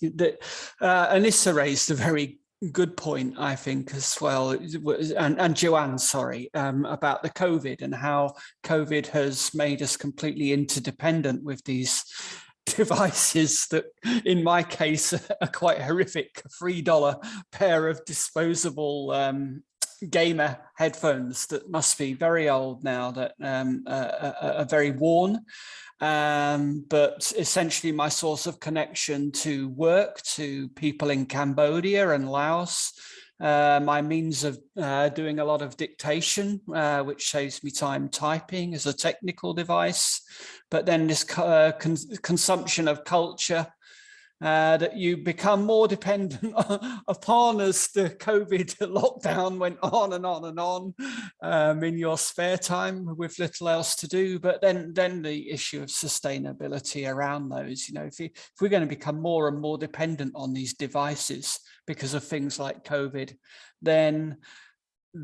Anissa raised a very good point, I think, as well, and Joanne, sorry, about the COVID and how COVID has made us completely interdependent with these devices that, in my case, are quite horrific. $3 pair of disposable gamer headphones that must be very old now, that are very worn. But essentially my source of connection to work, to people in Cambodia and Laos, my means of doing a lot of dictation, which saves me time typing as a technical device, but then this consumption of culture that you become more dependent upon as the COVID lockdown went on and on and on in your spare time with little else to do. But then the issue of sustainability around those, if we're going to become more and more dependent on these devices because of things like COVID, then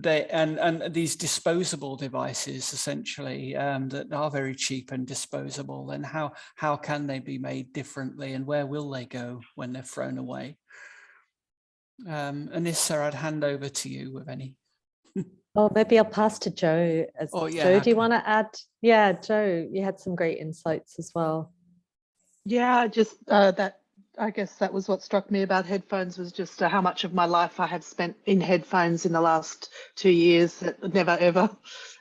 and these disposable devices essentially that are very cheap and disposable, then how can they be made differently, and where will they go when they're thrown away? Anissa, I'd hand over to you with any. Oh, maybe I'll pass to Joe. Yeah, Joe, okay. do you want to add? Yeah, Joe, you had some great insights as well. Yeah, just I guess that was what struck me about headphones, was just how much of my life I have spent in headphones in the last 2 years that I never ever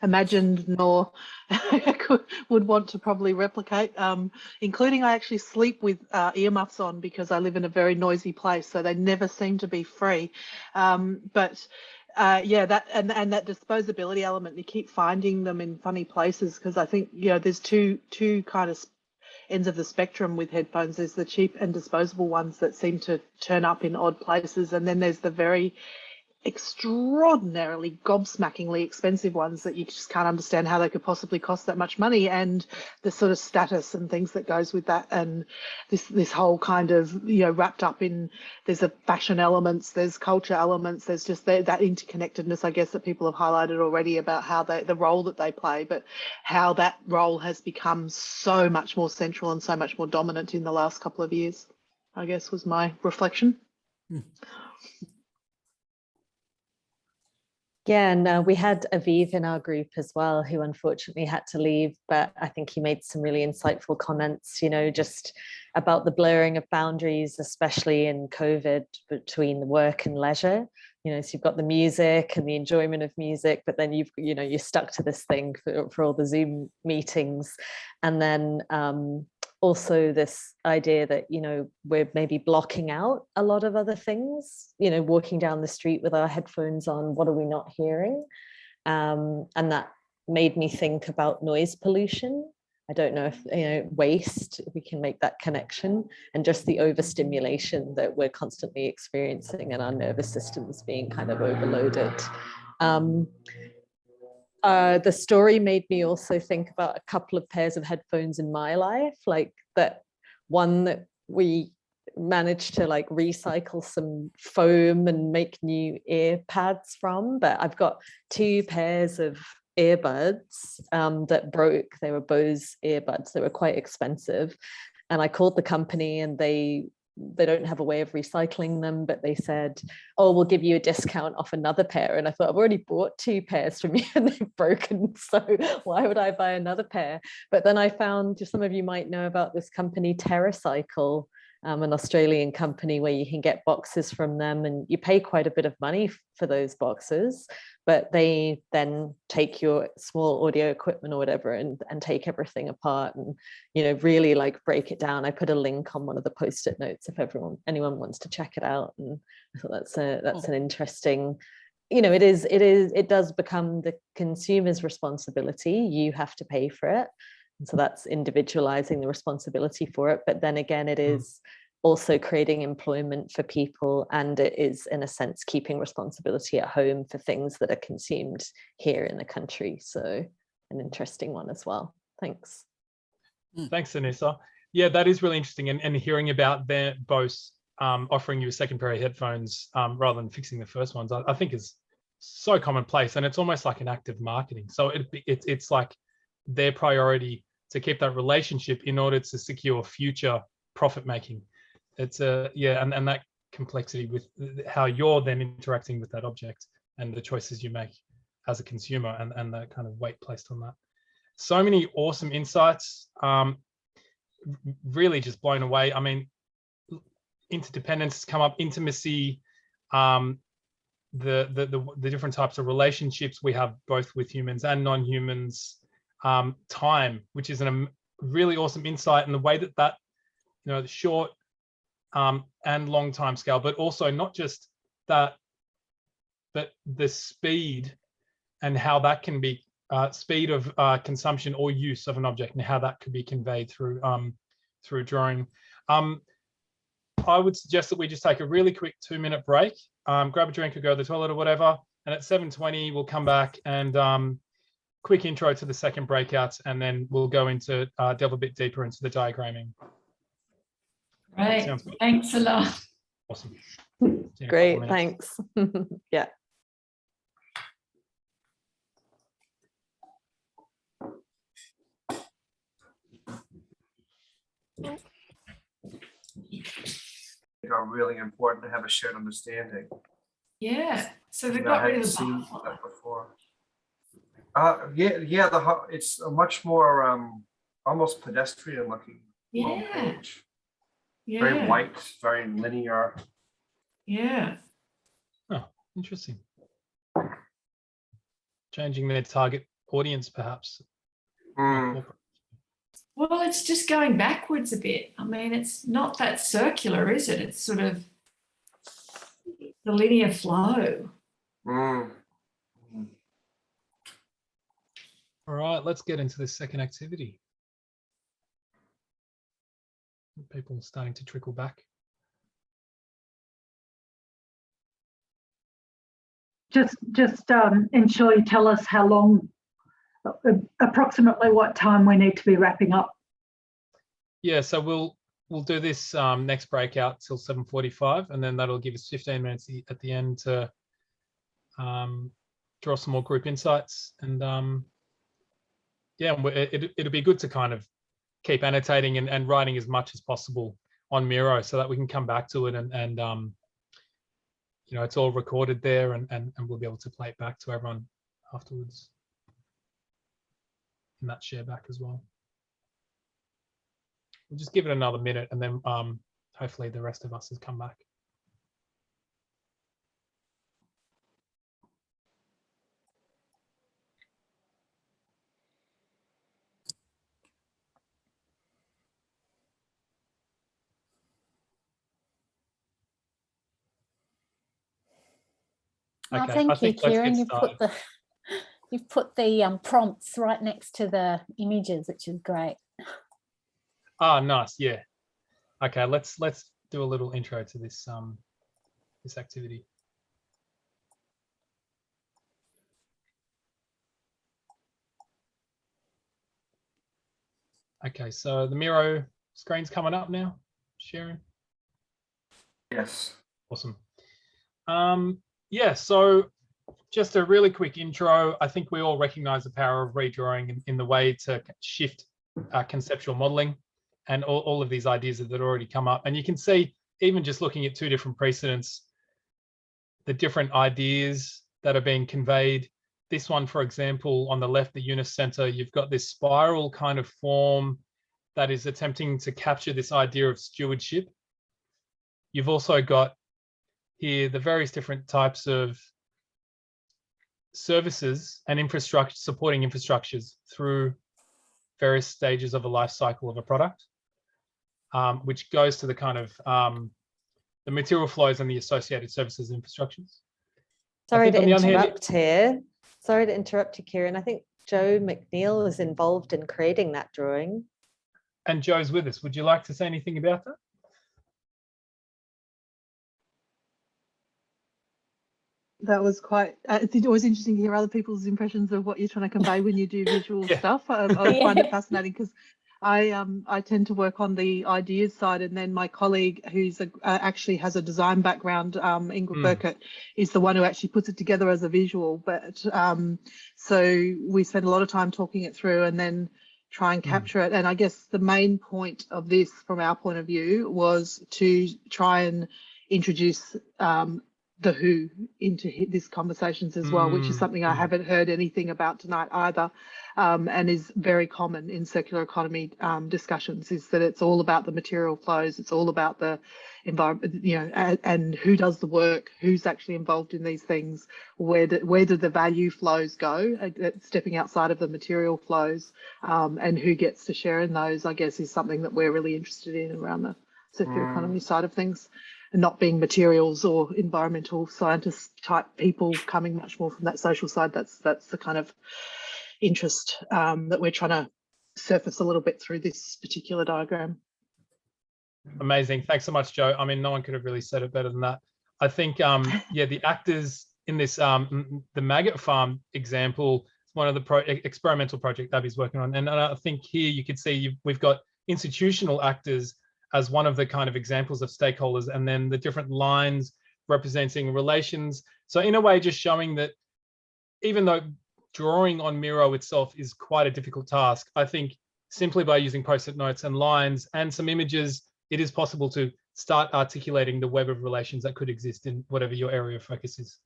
imagined nor would want to probably replicate, including I actually sleep with earmuffs on because I live in a very noisy place, so they never seem to be free. Yeah, that and that disposability element, you keep finding them in funny places, because I think there's two kind of ends of the spectrum with headphones. There's the cheap and disposable ones that seem to turn up in odd places, and then there's the very extraordinarily gobsmackingly expensive ones that you just can't understand how they could possibly cost that much money, and the sort of status and things that goes with that, and this whole kind of wrapped up in, there's a fashion elements, there's culture elements, there's just that interconnectedness, I guess, that people have highlighted already about how the role that they play, but how that role has become so much more central and so much more dominant in the last couple of years, I guess, was my reflection. Yeah, and we had Aviv in our group as well, who unfortunately had to leave, but I think he made some really insightful comments, just about the blurring of boundaries, especially in COVID, between work and leisure. So you've got the music and the enjoyment of music, but then you're stuck to this thing for all the Zoom meetings. And then also this idea that, we're maybe blocking out a lot of other things, walking down the street with our headphones on, what are we not hearing? And that made me think about noise pollution. I don't know if, waste, if we can make that connection, and just the overstimulation that we're constantly experiencing and our nervous systems being kind of overloaded. The story made me also think about a couple of pairs of headphones in my life, like that one that we managed to recycle some foam and make new ear pads from, but I've got 2 pairs of earbuds that broke. They were Bose earbuds. They were quite expensive, and I called the company, and they don't have a way of recycling them, but they said, oh, we'll give you a discount off another pair. And I thought, I've already bought 2 pairs from you and they've broken, so why would I buy another pair? But then I found, some of you might know about this company Terracycle, an Australian company where you can get boxes from them, and you pay quite a bit of money for those boxes, but they then take your small audio equipment or whatever and take everything apart and really break it down. I put a link on one of the post-it notes if anyone wants to check it out, and I thought that's an interesting, it does become the consumer's responsibility. You have to pay for it. And so that's individualizing the responsibility for it. But then again, it is also creating employment for people, and it is, in a sense, keeping responsibility at home for things that are consumed here in the country. So an interesting one as well. Thanks. Thanks, Anissa. Yeah, that is really interesting. And hearing about their both offering you a second pair of headphones rather than fixing the first ones, I think is so commonplace, and it's almost like an act of marketing. So it's like their priority to keep that relationship in order to secure future profit making. It's and that complexity with how you're then interacting with that object and the choices you make as a consumer, and the kind of weight placed on that. So many awesome insights. Really just blown away. I mean, interdependence has come up, intimacy, the different types of relationships we have both with humans and non-humans, time, which is a really awesome insight, and the way that the short and long time scale, but also not just that, but the speed and how that can be speed of consumption or use of an object, and how that could be conveyed through drawing. I would suggest that we just take a really quick 2-minute break, grab a drink or go to the toilet or whatever, and at 7:20 we'll come back and quick intro to the second breakouts, and then we'll go into delve a bit deeper into the diagramming. Right. Thanks a lot. Awesome. Great, thanks. Yeah. Are really important to have a shared understanding. Yeah. So they got rid of the that before. It's a much more almost pedestrian looking long page. Yeah. Very white, very linear. Yeah. Oh, interesting. Changing their target audience, perhaps. Well, it's just going backwards a bit. I mean, it's not that circular, is it? It's sort of the linear flow. All right, let's get into the second activity. People are starting to trickle back. Just ensure you tell us how long, approximately what time we need to be wrapping up. Yeah, so we'll do this next breakout till 7:45, and then that'll give us 15 minutes at the end to draw some more group insights. And it'll be good to kind of keep annotating and writing as much as possible on Miro, so that we can come back to it and it's all recorded there, and we'll be able to play it back to everyone afterwards. And that share back as well. We'll just give it another minute, and then hopefully the rest of us has come back. Oh, Okay, thank you, Kieran. You've put the prompts right next to the images, which is great. Ah, nice. Yeah. Okay, let's do a little intro to this this activity. Okay, so the Miro screen's coming up now, Sharon. Yes. Awesome. Yeah, so just a really quick intro. I think we all recognize the power of redrawing in the way to shift conceptual modeling and all of these ideas that already come up. And you can see, even just looking at two different precedents, the different ideas that are being conveyed. This one, for example, on the left, the Eunice Center, you've got this spiral kind of form that is attempting to capture this idea of stewardship. You've also got here the various different types of services and infrastructure, supporting infrastructures through various stages of the life cycle of a product, which goes to the kind of the material flows and the associated services and infrastructures. Sorry to interrupt here. Sorry to interrupt you, Kieran. I think Joe McNeil is involved in creating that drawing. And Joe's with us. Would you like to say anything about that? That was quite, it's always interesting to hear other people's impressions of what you're trying to convey when you do visual stuff. I find it fascinating because I tend to work on the ideas side, and then my colleague, who's actually has a design background, Ingrid Burkett, is the one who actually puts it together as a visual. But so we spend a lot of time talking it through and then try and capture it. And I guess the main point of this, from our point of view, was to try and introduce the who into this conversations as well, which is something I haven't heard anything about tonight either, and is very common in circular economy discussions, is that it's all about the material flows, it's all about the environment, you know, and who does the work, who's actually involved in these things, where do the value flows go, stepping outside of the material flows, and who gets to share in those, I guess, is something that we're really interested in around the circular economy side of things. And not being materials or environmental scientist type people, coming much more from that social side. That's the kind of interest that we're trying to surface a little bit through this particular diagram. Amazing. Thanks so much, Joe. I mean, no one could have really said it better than that. I think, yeah, the actors in this, the maggot farm example, is one of the experimental project Abby's working on. And I think here you could see we've got institutional actors as one of the kind of examples of stakeholders, and then the different lines representing relations. So in a way, just showing that even though drawing on Miro itself is quite a difficult task, I think simply by using post-it notes and lines and some images, it is possible to start articulating the web of relations that could exist in whatever your area of focus is.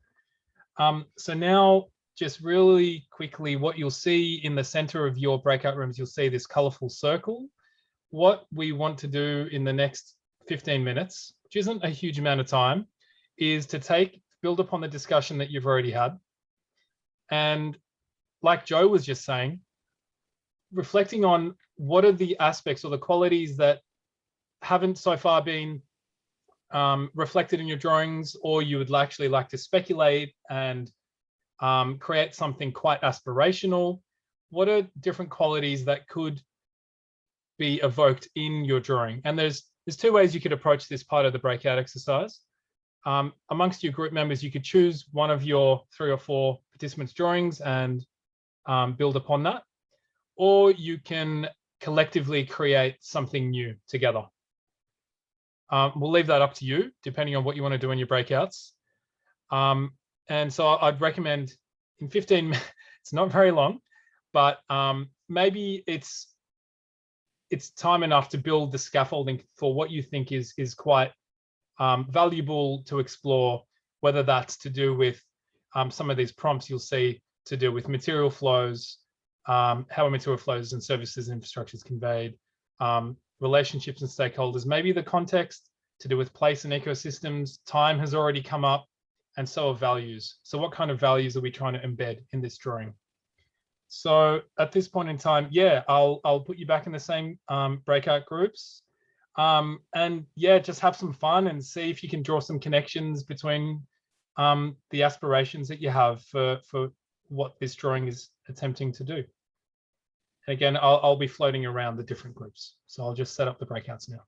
So now, just really quickly, what you'll see in the center of your breakout rooms, you'll see this colorful circle. What we want to do in the next 15 minutes, which isn't a huge amount of time, is to build upon the discussion that you've already had. And like Joe was just saying, reflecting on what are the aspects or the qualities that haven't so far been reflected in your drawings, or you would actually like to speculate and create something quite aspirational. What are different qualities that could be evoked in your drawing? And there's two ways you could approach this part of the breakout exercise. Amongst your group members, you could choose one of your 3 or 4 participants' drawings and build upon that, or you can collectively create something new together. We'll leave that up to you, depending on what you want to do in your breakouts. And so I'd recommend in 15 minutes, it's not very long, but maybe it's time enough to build the scaffolding for what you think is quite valuable to explore, whether that's to do with some of these prompts you'll see to do with material flows, how material flows and services and infrastructure is conveyed, relationships and stakeholders, maybe the context to do with place and ecosystems. Time has already come up, and so are values. So what kind of values are we trying to embed in this drawing? So at this point in time, yeah, I'll put you back in the same breakout groups, and yeah, just have some fun and see if you can draw some connections between the aspirations that you have for what this drawing is attempting to do. And again, I'll be floating around the different groups. So I'll just set up the breakouts now.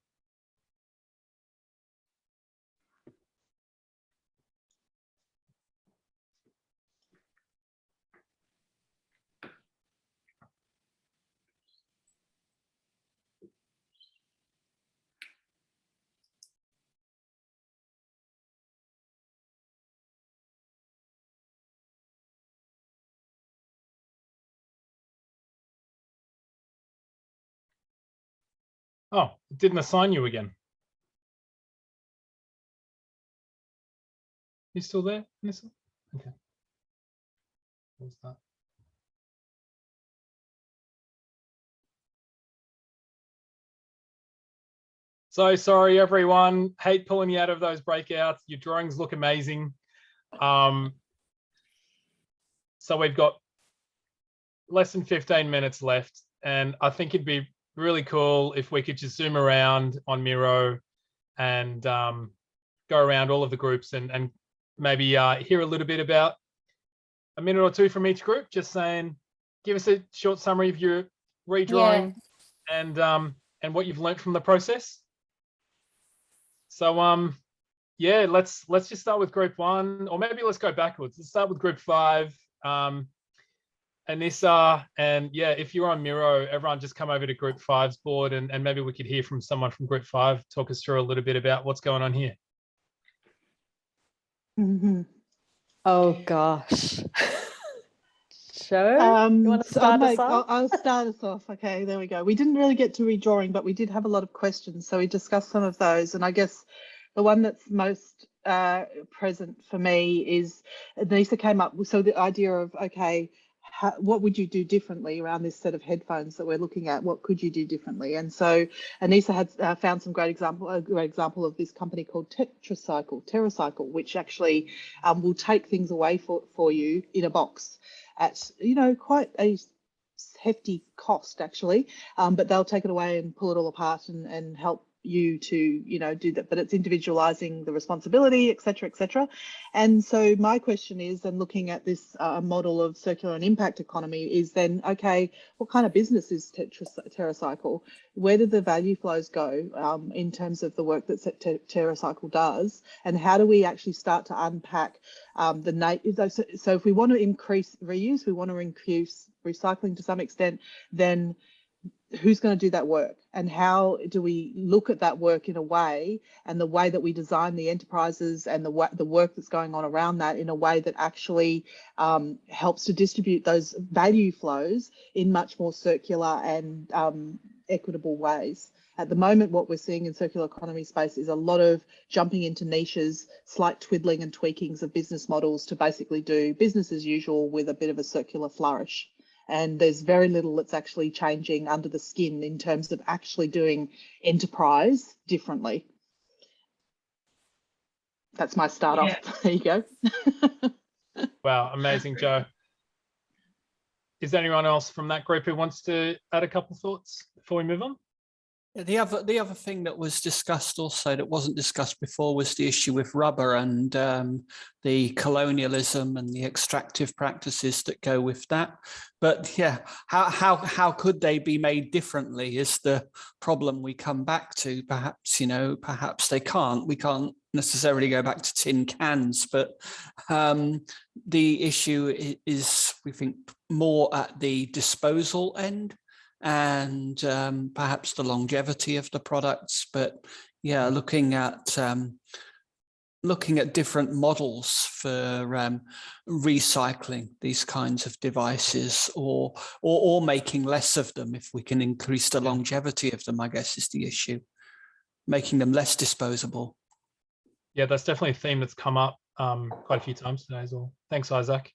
Oh, it didn't assign you again. You still there, Nissa? Okay. What's that? So sorry, everyone. Hate pulling you out of those breakouts. Your drawings look amazing. So we've got less than 15 minutes left, and I think it'd be really cool if we could just zoom around on Miro and go around all of the groups and maybe hear a little bit about a minute or two from each group, just saying, give us a short summary of your redrawing and what you've learned from the process. So yeah, let's just start with group 1, or maybe let's go backwards. Let's start with group 5. Anissa, and yeah, if you're on Miro, everyone just come over to Group 5's board and maybe we could hear from someone from Group 5, talk us through a little bit about what's going on here. Mm-hmm. Oh gosh. Joe, you want to start us off? I'll start us off. Okay, there we go. We didn't really get to redrawing, but we did have a lot of questions. So we discussed some of those. And I guess the one that's most present for me is Anissa came up with, so the idea of, okay, what would you do differently around this set of headphones that we're looking at? What could you do differently? And so Anissa had found some a great example of this company called Terracycle, which actually will take things away for you in a box at, quite a hefty cost actually, but they'll take it away and pull it all apart and help you to do that, but it's individualizing the responsibility, etc., etc. And so my question is, and looking at this model of circular and impact economy, is then, okay, what kind of business is Terracycle? Where do the value flows go in terms of the work that Terracycle does, and how do we actually start to unpack so if we want to increase reuse, we want to increase recycling to some extent, then who's going to do that work, and how do we look at that work in a way, and the way that we design the enterprises and the work that's going on around that in a way that actually helps to distribute those value flows in much more circular and equitable ways. At the moment, what we're seeing in circular economy space is a lot of jumping into niches, slight twiddling and tweakings of business models to basically do business as usual with a bit of a circular flourish. And there's very little that's actually changing under the skin in terms of actually doing enterprise differently. That's my start off. There you go. Wow, amazing, Joe. Is there anyone else from that group who wants to add a couple of thoughts before we move on? The other thing that was discussed also that wasn't discussed before was the issue with rubber and the colonialism and the extractive practices that go with that. But yeah, how could they be made differently is the problem we come back to. Perhaps, perhaps they can't. We can't necessarily go back to tin cans, but the issue is, we think, more at the disposal end, and perhaps the longevity of the products. But yeah, looking at different models for recycling these kinds of devices, or making less of them if we can increase the longevity of them, I guess, is the issue. Making them less disposable. Yeah, that's definitely a theme that's come up quite a few times today as well. Thanks, Isaac.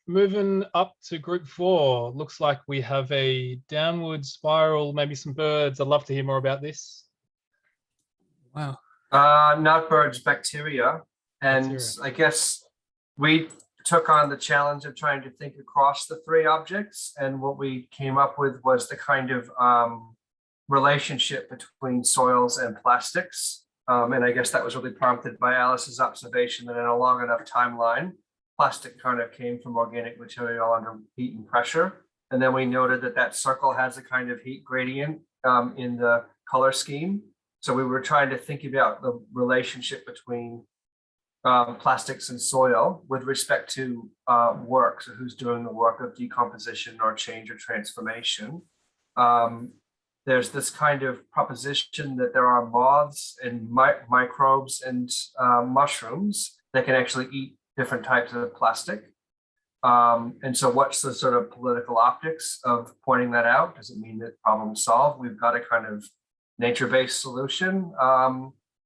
Moving up to Group 4, looks like we have a downward spiral, maybe some birds. I'd love to hear more about this. Wow. Not birds, bacteria. And Bacteria. I guess we took on the challenge of trying to think across the three objects. And what we came up with was the kind of relationship between soils and plastics. And I guess that was really prompted by Alice's observation that in a long enough timeline, plastic kind of came from organic material under heat and pressure. And then we noted that that circle has a kind of heat gradient in the color scheme. So we were trying to think about the relationship between plastics and soil with respect to work. So who's doing the work of decomposition or change or transformation? There's this kind of proposition that there are moths and microbes and mushrooms that can actually eat different types of plastic. And so what's the sort of political optics of pointing that out? Does it mean that problem solved? We've got a kind of nature-based solution.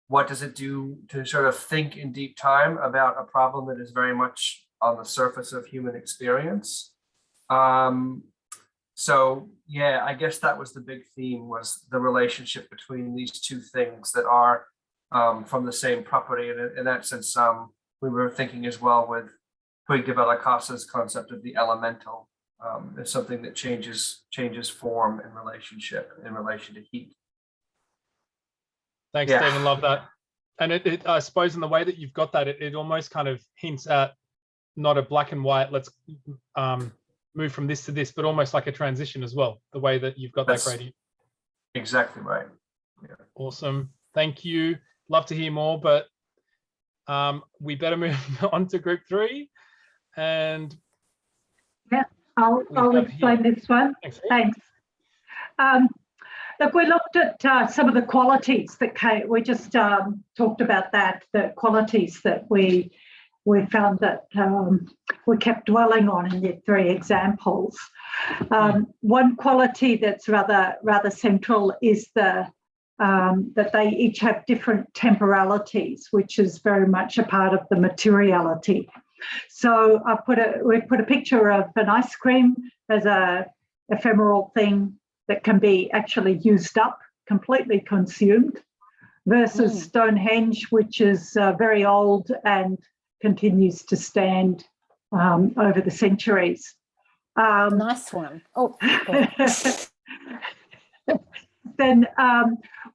What does it do to sort of think in deep time about a problem that is very much on the surface of human experience? So yeah, I guess that was the big theme, was the relationship between these two things that are from the same property. And in that sense, we were thinking as well with Puig de Bellacasa's concept of the elemental as something that changes form and relationship in relation to heat. Thanks, Stephen. Love that. And it I suppose in the way that you've got that, it almost kind of hints at not a black and white, let's move from this to this, but almost like a transition as well, the way that you've got that gradient. Exactly right. Yeah. Awesome. Thank you. Love to hear more, but we better move on to Group 3. And Yeah, I'll explain this one. Thanks. Look, we looked at some of the qualities that we just talked about that, the qualities that we found that we kept dwelling on in the 3 examples. One quality that's rather central is that they each have different temporalities, which is very much a part of the materiality. So we put a picture of an ice cream as a ephemeral thing that can be actually used up, completely consumed, versus Stonehenge, which is very old and continues to stand over the centuries. Nice one. Oh, then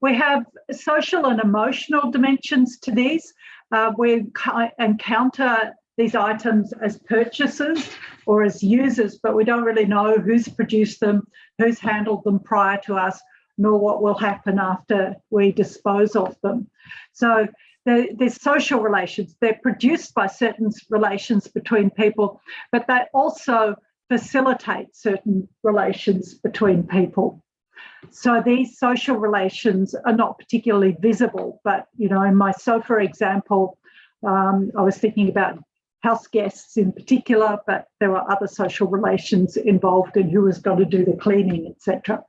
we have social and emotional dimensions to these. We encounter these items as purchasers or as users, but we don't really know who's produced them, who's handled them prior to us, nor what will happen after we dispose of them. So there's social relations. They're produced by certain relations between people, but they also facilitate certain relations between people. So these social relations are not particularly visible, but, you know, in my sofa example, I was thinking about house guests in particular, but there were other social relations involved in who was going to do the cleaning, etc.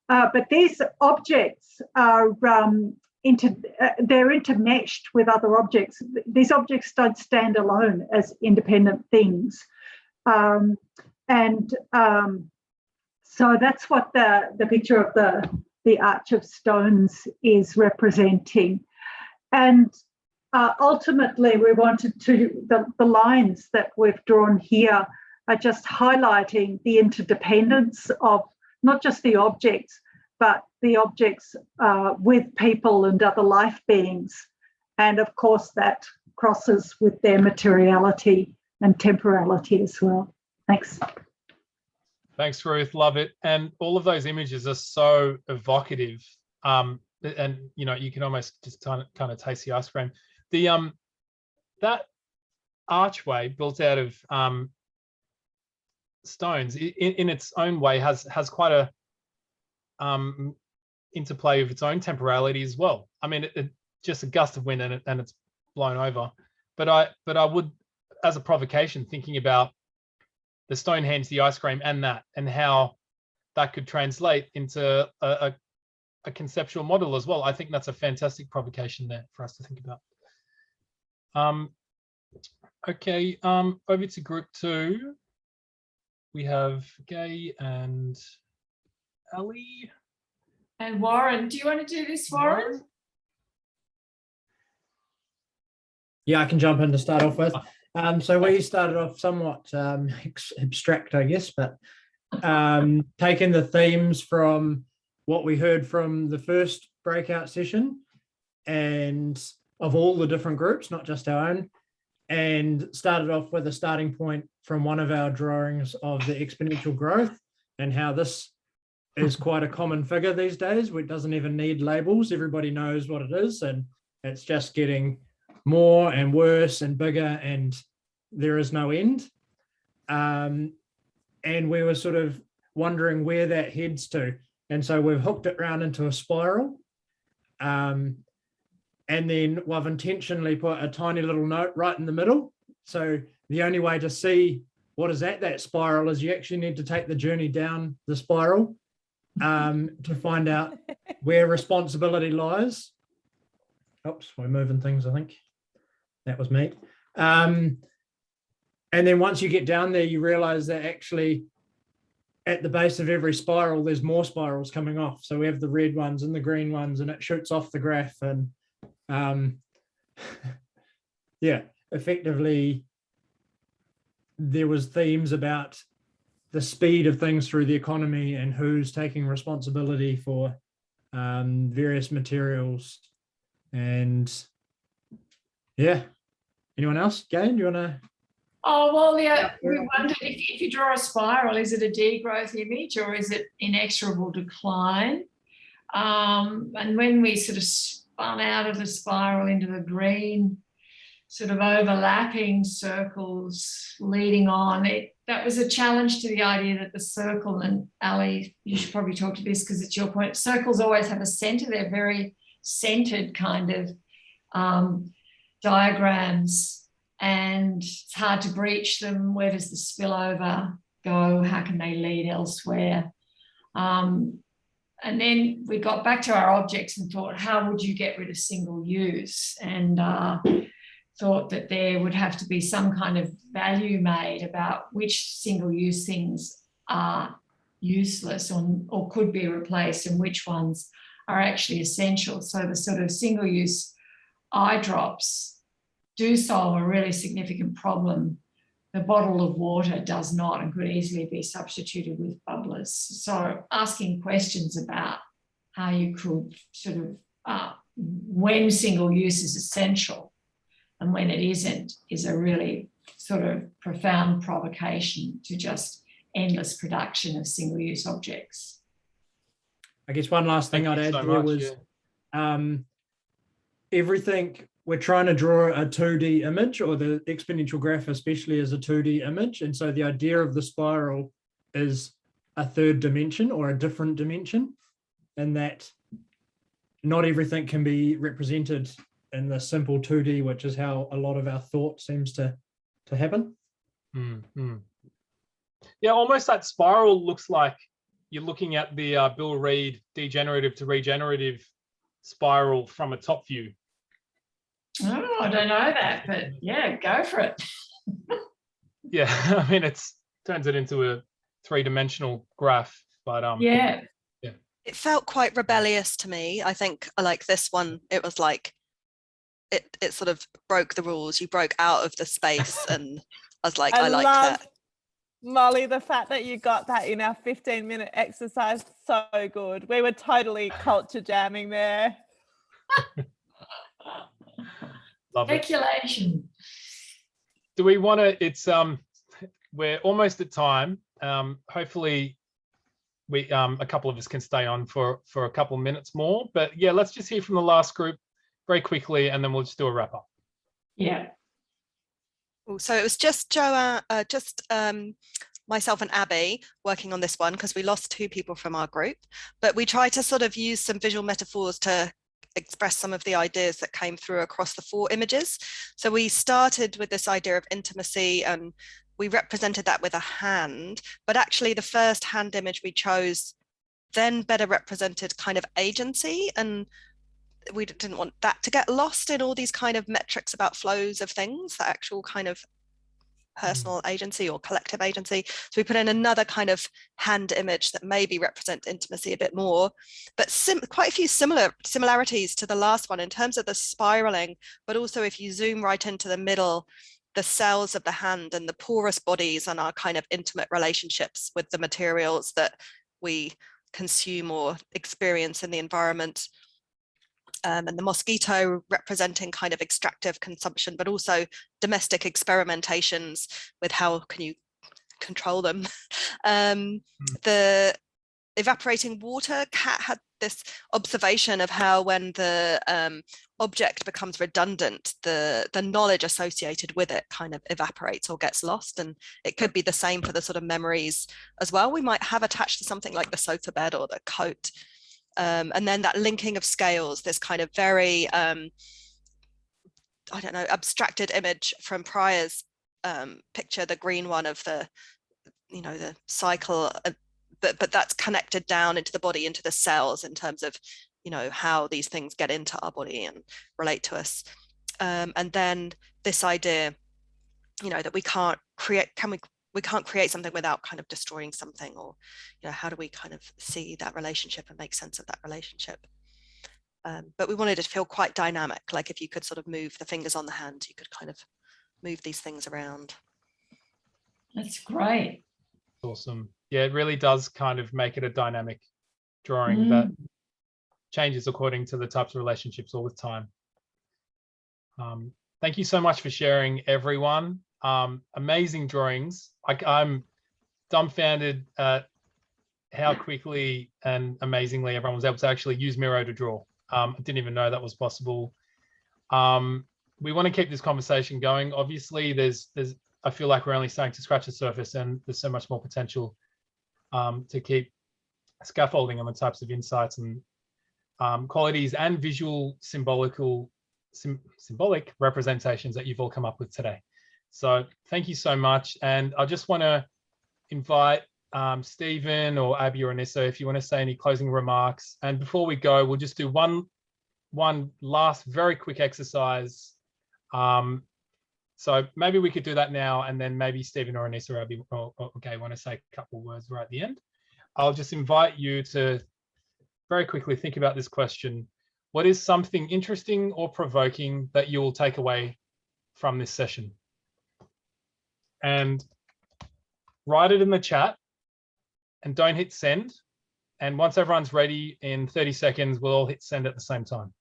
But these objects are they're intermeshed with other objects. These objects don't stand alone as independent things, so that's what the picture of the Arch of Stones is representing. And ultimately, we wanted the lines that we've drawn here are just highlighting the interdependence of not just the objects, but the objects with people and other life beings. And of course, that crosses with their materiality and temporality as well. Thanks. Thanks, Ruth. Love it. And all of those images are so evocative. And you know, you can almost just kind of taste the ice cream. That archway built out of stones in its own way has quite a interplay of its own temporality as well. I mean, it just a gust of wind and it's blown over. But I would, as a provocation, thinking about the Stonehenge, the ice cream, and how that could translate into a conceptual model as well. I think that's a fantastic provocation there for us to think about. Okay, over to group 2. We have Gay and Ali. And Warren, do you want to do this, Warren? Yeah, I can jump in to start off with. So we started off somewhat abstract, I guess, but taking the themes from what we heard from the first breakout session and of all the different groups, not just our own, and started off with a starting point from one of our drawings of the exponential growth and how this is quite a common figure these days. It doesn't even need labels. Everybody knows what it is, and it's just getting more and worse and bigger, and there is no end. And we were sort of wondering where that heads to. And so we've hooked it round into a spiral. And then we've intentionally put a tiny little note right in the middle. So the only way to see what is at that spiral is you actually need to take the journey down the spiral to find out where responsibility lies. Oops, we're moving things, I think. That was me. And then once you get down there, you realize that actually at the base of every spiral, there's more spirals coming off. So we have the red ones and the green ones, and it shoots off the graph. And yeah, effectively, there was themes about the speed of things through the economy and who's taking responsibility for various materials. And yeah, anyone else? Gain, do you want to? Oh, well, yeah, we wondered if you draw a spiral, is it a degrowth image or is it inexorable decline? And when we sort of spun out of the spiral into the green, sort of overlapping circles leading on. That was a challenge to the idea that the circle, and Ali, you should probably talk to this because it's your point. Circles always have a center. They're very centered kind of diagrams, and it's hard to breach them. Where does the spillover go? How can they lead elsewhere? And then we got back to our objects and thought, how would you get rid of single use? And thought that there would have to be some kind of value made about which single use things are useless or could be replaced and which ones are actually essential. So the sort of single use eye drops do solve a really significant problem. The bottle of water does not and could easily be substituted with bubblers. So asking questions about how you could sort of, when single use is essential and when it isn't, is a really sort of profound provocation to just endless production of single use objects. I guess one last thing I'd add there was everything. We're trying to draw a 2D image, or the exponential graph especially is a 2D image. And so the idea of the spiral is a third dimension or a different dimension, and that not everything can be represented in the simple 2D, which is how a lot of our thought seems to happen. Mm-hmm. Yeah, almost that spiral looks like you're looking at the Bill Reid degenerative to regenerative spiral from a top view. Oh, I don't know that, but yeah, go for it. Yeah, I mean, turns it into a three-dimensional graph, but yeah. It felt quite rebellious to me. I think like this one, it was like it sort of broke the rules. You broke out of the space, and I was like, I like that. Molly, the fact that you got that in our 15-minute exercise, so good. We were totally culture jamming there. Love it. Speculation. Do we want to? We're almost at time. Hopefully, we a couple of us can stay on for a couple of minutes more. But yeah, let's just hear from the last group very quickly, and then we'll just do a wrap up. Yeah. So it was just Joanne, myself and Abby working on this one because we lost 2 people from our group. But we tried to sort of use some visual metaphors to express some of the ideas that came through across the 4 images. So we started with this idea of intimacy, and we represented that with a hand, but actually the first hand image we chose then better represented kind of agency, and we didn't want that to get lost in all these kind of metrics about flows of things, the actual kind of personal agency or collective agency. So we put in another kind of hand image that maybe represent intimacy a bit more, but quite a few similarities to the last one in terms of the spiraling, but also if you zoom right into the middle, the cells of the hand and the porous bodies and our kind of intimate relationships with the materials that we consume or experience in the environment. And the mosquito representing kind of extractive consumption, but also domestic experimentations with how can you control them. The evaporating water, Kat had this observation of how when the object becomes redundant, the knowledge associated with it kind of evaporates or gets lost. And it could be the same for the sort of memories as well. We might have attached to something like the sofa bed or the coat. And then that linking of scales, this kind of very, I don't know, abstracted image from Pryor's picture, the green one of the, you know, the cycle, but that's connected down into the body, into the cells in terms of, you know, how these things get into our body and relate to us. And then this idea, you know, that we can't create, we can't create something without kind of destroying something, or, you know, how do we kind of see that relationship and make sense of that relationship? But we wanted it to feel quite dynamic, like if you could sort of move the fingers on the hand, you could kind of move these things around. That's great. Awesome. Yeah, it really does kind of make it a dynamic drawing that changes according to the types of relationships all the time. Thank you so much for sharing, everyone. Amazing drawings. I'm dumbfounded at how quickly and amazingly everyone was able to actually use Miro to draw. I didn't even know that was possible. we want to keep this conversation going. Obviously, I feel like we're only starting to scratch the surface, and there's so much more potential to keep scaffolding on the types of insights and qualities and visual symbolic representations that you've all come up with today. So thank you so much. And I just want to invite Stephen or Abby or Anissa, if you want to say any closing remarks. And before we go, we'll just do one last very quick exercise. So maybe we could do that now, and then maybe Stephen or Anissa or Abby or Gay want to say a couple words right at the end. I'll just invite you to very quickly think about this question. What is something interesting or provoking that you will take away from this session? And write it in the chat and don't hit send. And once everyone's ready, in 30 seconds, we'll all hit send at the same time.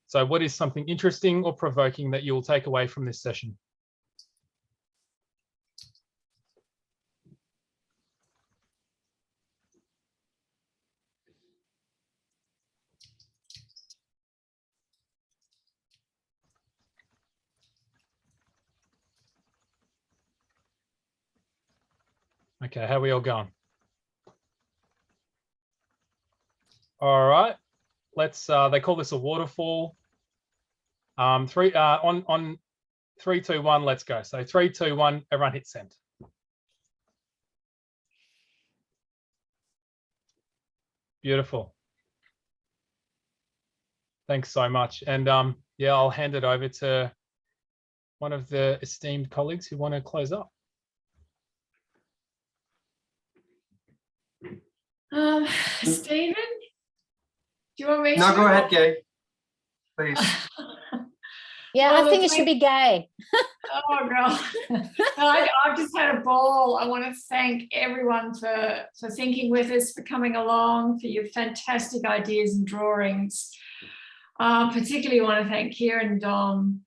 So what is something interesting or provoking that you will take away from this session? Okay, how are we all going? All right, let's, they call this a waterfall. On 3, 2, 1, let's go. So 3, 2, 1, everyone hit send. Beautiful. Thanks so much. And yeah, I'll hand it over to one of the esteemed colleagues who want to close up. Stephen, do you want me to? No, go ahead, Gay, please. Yeah, Well, I think it should be Gay. Oh God, I've just had a ball. I want to thank everyone for thinking with us, for coming along, for your fantastic ideas and drawings. Particularly want to thank Kieran, Dom,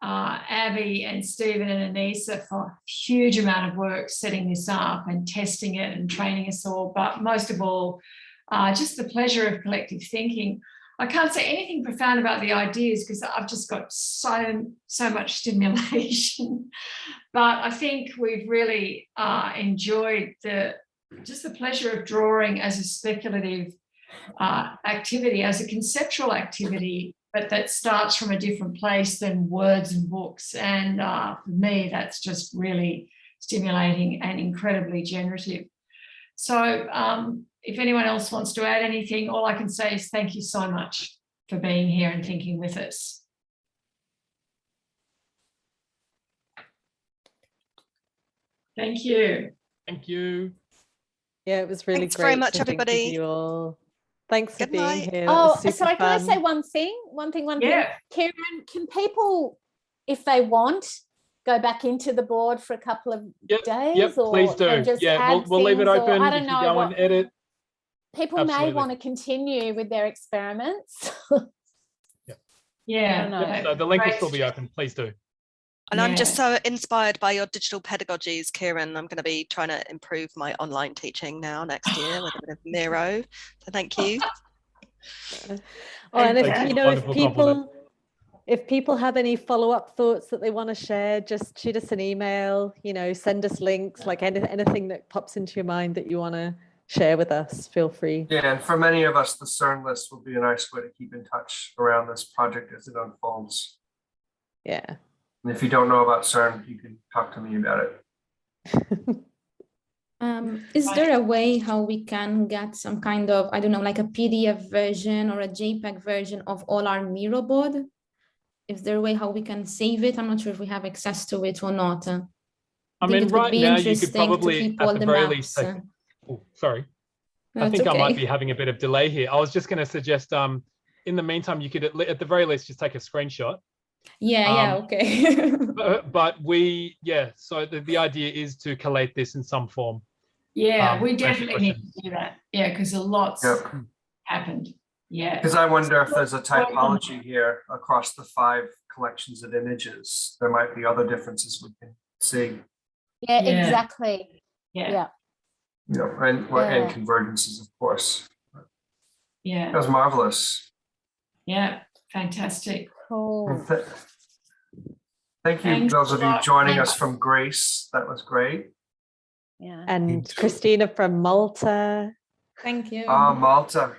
Abby and Stephen and Anissa for a huge amount of work setting this up and testing it and training us all. But most of all, just the pleasure of collective thinking. I can't say anything profound about the ideas because I've just got so much stimulation. But I think we've really enjoyed just the pleasure of drawing as a speculative activity, as a conceptual activity, but that starts from a different place than words and books. And for me, that's just really stimulating and incredibly generative. So if anyone else wants to add anything, all I can say is thank you so much for being here and thinking with us. Thank you. Thank you. Yeah, it was really Thanks great. very much, to think of everybody. you all. Thanks for Good being night. here. Oh, sorry, can I say one thing? One thing. Kieran, can people, if they want, go back into the board for a couple of days? Yep, or please do. just Yeah, we'll leave it open. I don't know. Go and edit. People may want to continue with their experiments. Yeah. I don't know. So the link will still be open. Please do. And I'm just so inspired by your digital pedagogies, Kieran. I'm going to be trying to improve my online teaching now next year with a bit of Miro. So thank you. Oh, and if if people have any follow-up thoughts that they want to share, just shoot us an email. Send us links, like anything that pops into your mind that you want to share with us. Feel free. Yeah, and for many of us, the CERN list will be a nice way to keep in touch around this project as it unfolds. Yeah. And if you don't know about CERN, you can talk to me about it. Is there a way how we can get some kind of, I don't know, like a PDF version or a JPEG version of all our Miro board? Is there a way how we can save it? I'm not sure if we have access to it or not. I mean, right now you could probably, at the very least, take, oh, sorry. No, I think okay. I might be having a bit of delay here. I was just going to suggest, in the meantime, you could at the very least just take a screenshot. Yeah, okay. but so the idea is to collate this in some form. Yeah, we definitely need to do that. Yeah, because a lot's happened. Yeah. Because I wonder if there's a typology here across the 5 collections of images. There might be other differences we can see. Yeah, exactly. Yeah. And convergences, of course. Yeah. That was marvelous. Yeah, fantastic. Cool. Thank you, Thanks those a of you lot. joining us from Greece. That was great. Yeah. And Christina from Malta. Thank you. Ah, Malta.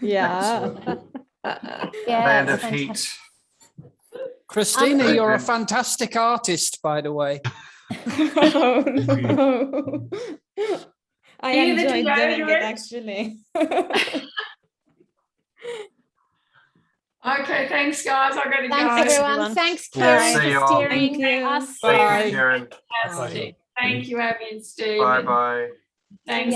Yeah. Yeah, Land it's of heat. fantastic. Christina, Very you're a good. fantastic artist, by the way. Oh, no. I Hear the enjoyed doing it, deodorant? actually. Okay, thanks, guys. I got to Thanks, go. everyone. Thanks, Yeah, Kieran, see you for all. steering Thank you. us. Thank Bye. you, Kieran. Fantastic. Thank you, Abby and Steve. Bye-bye. Thanks.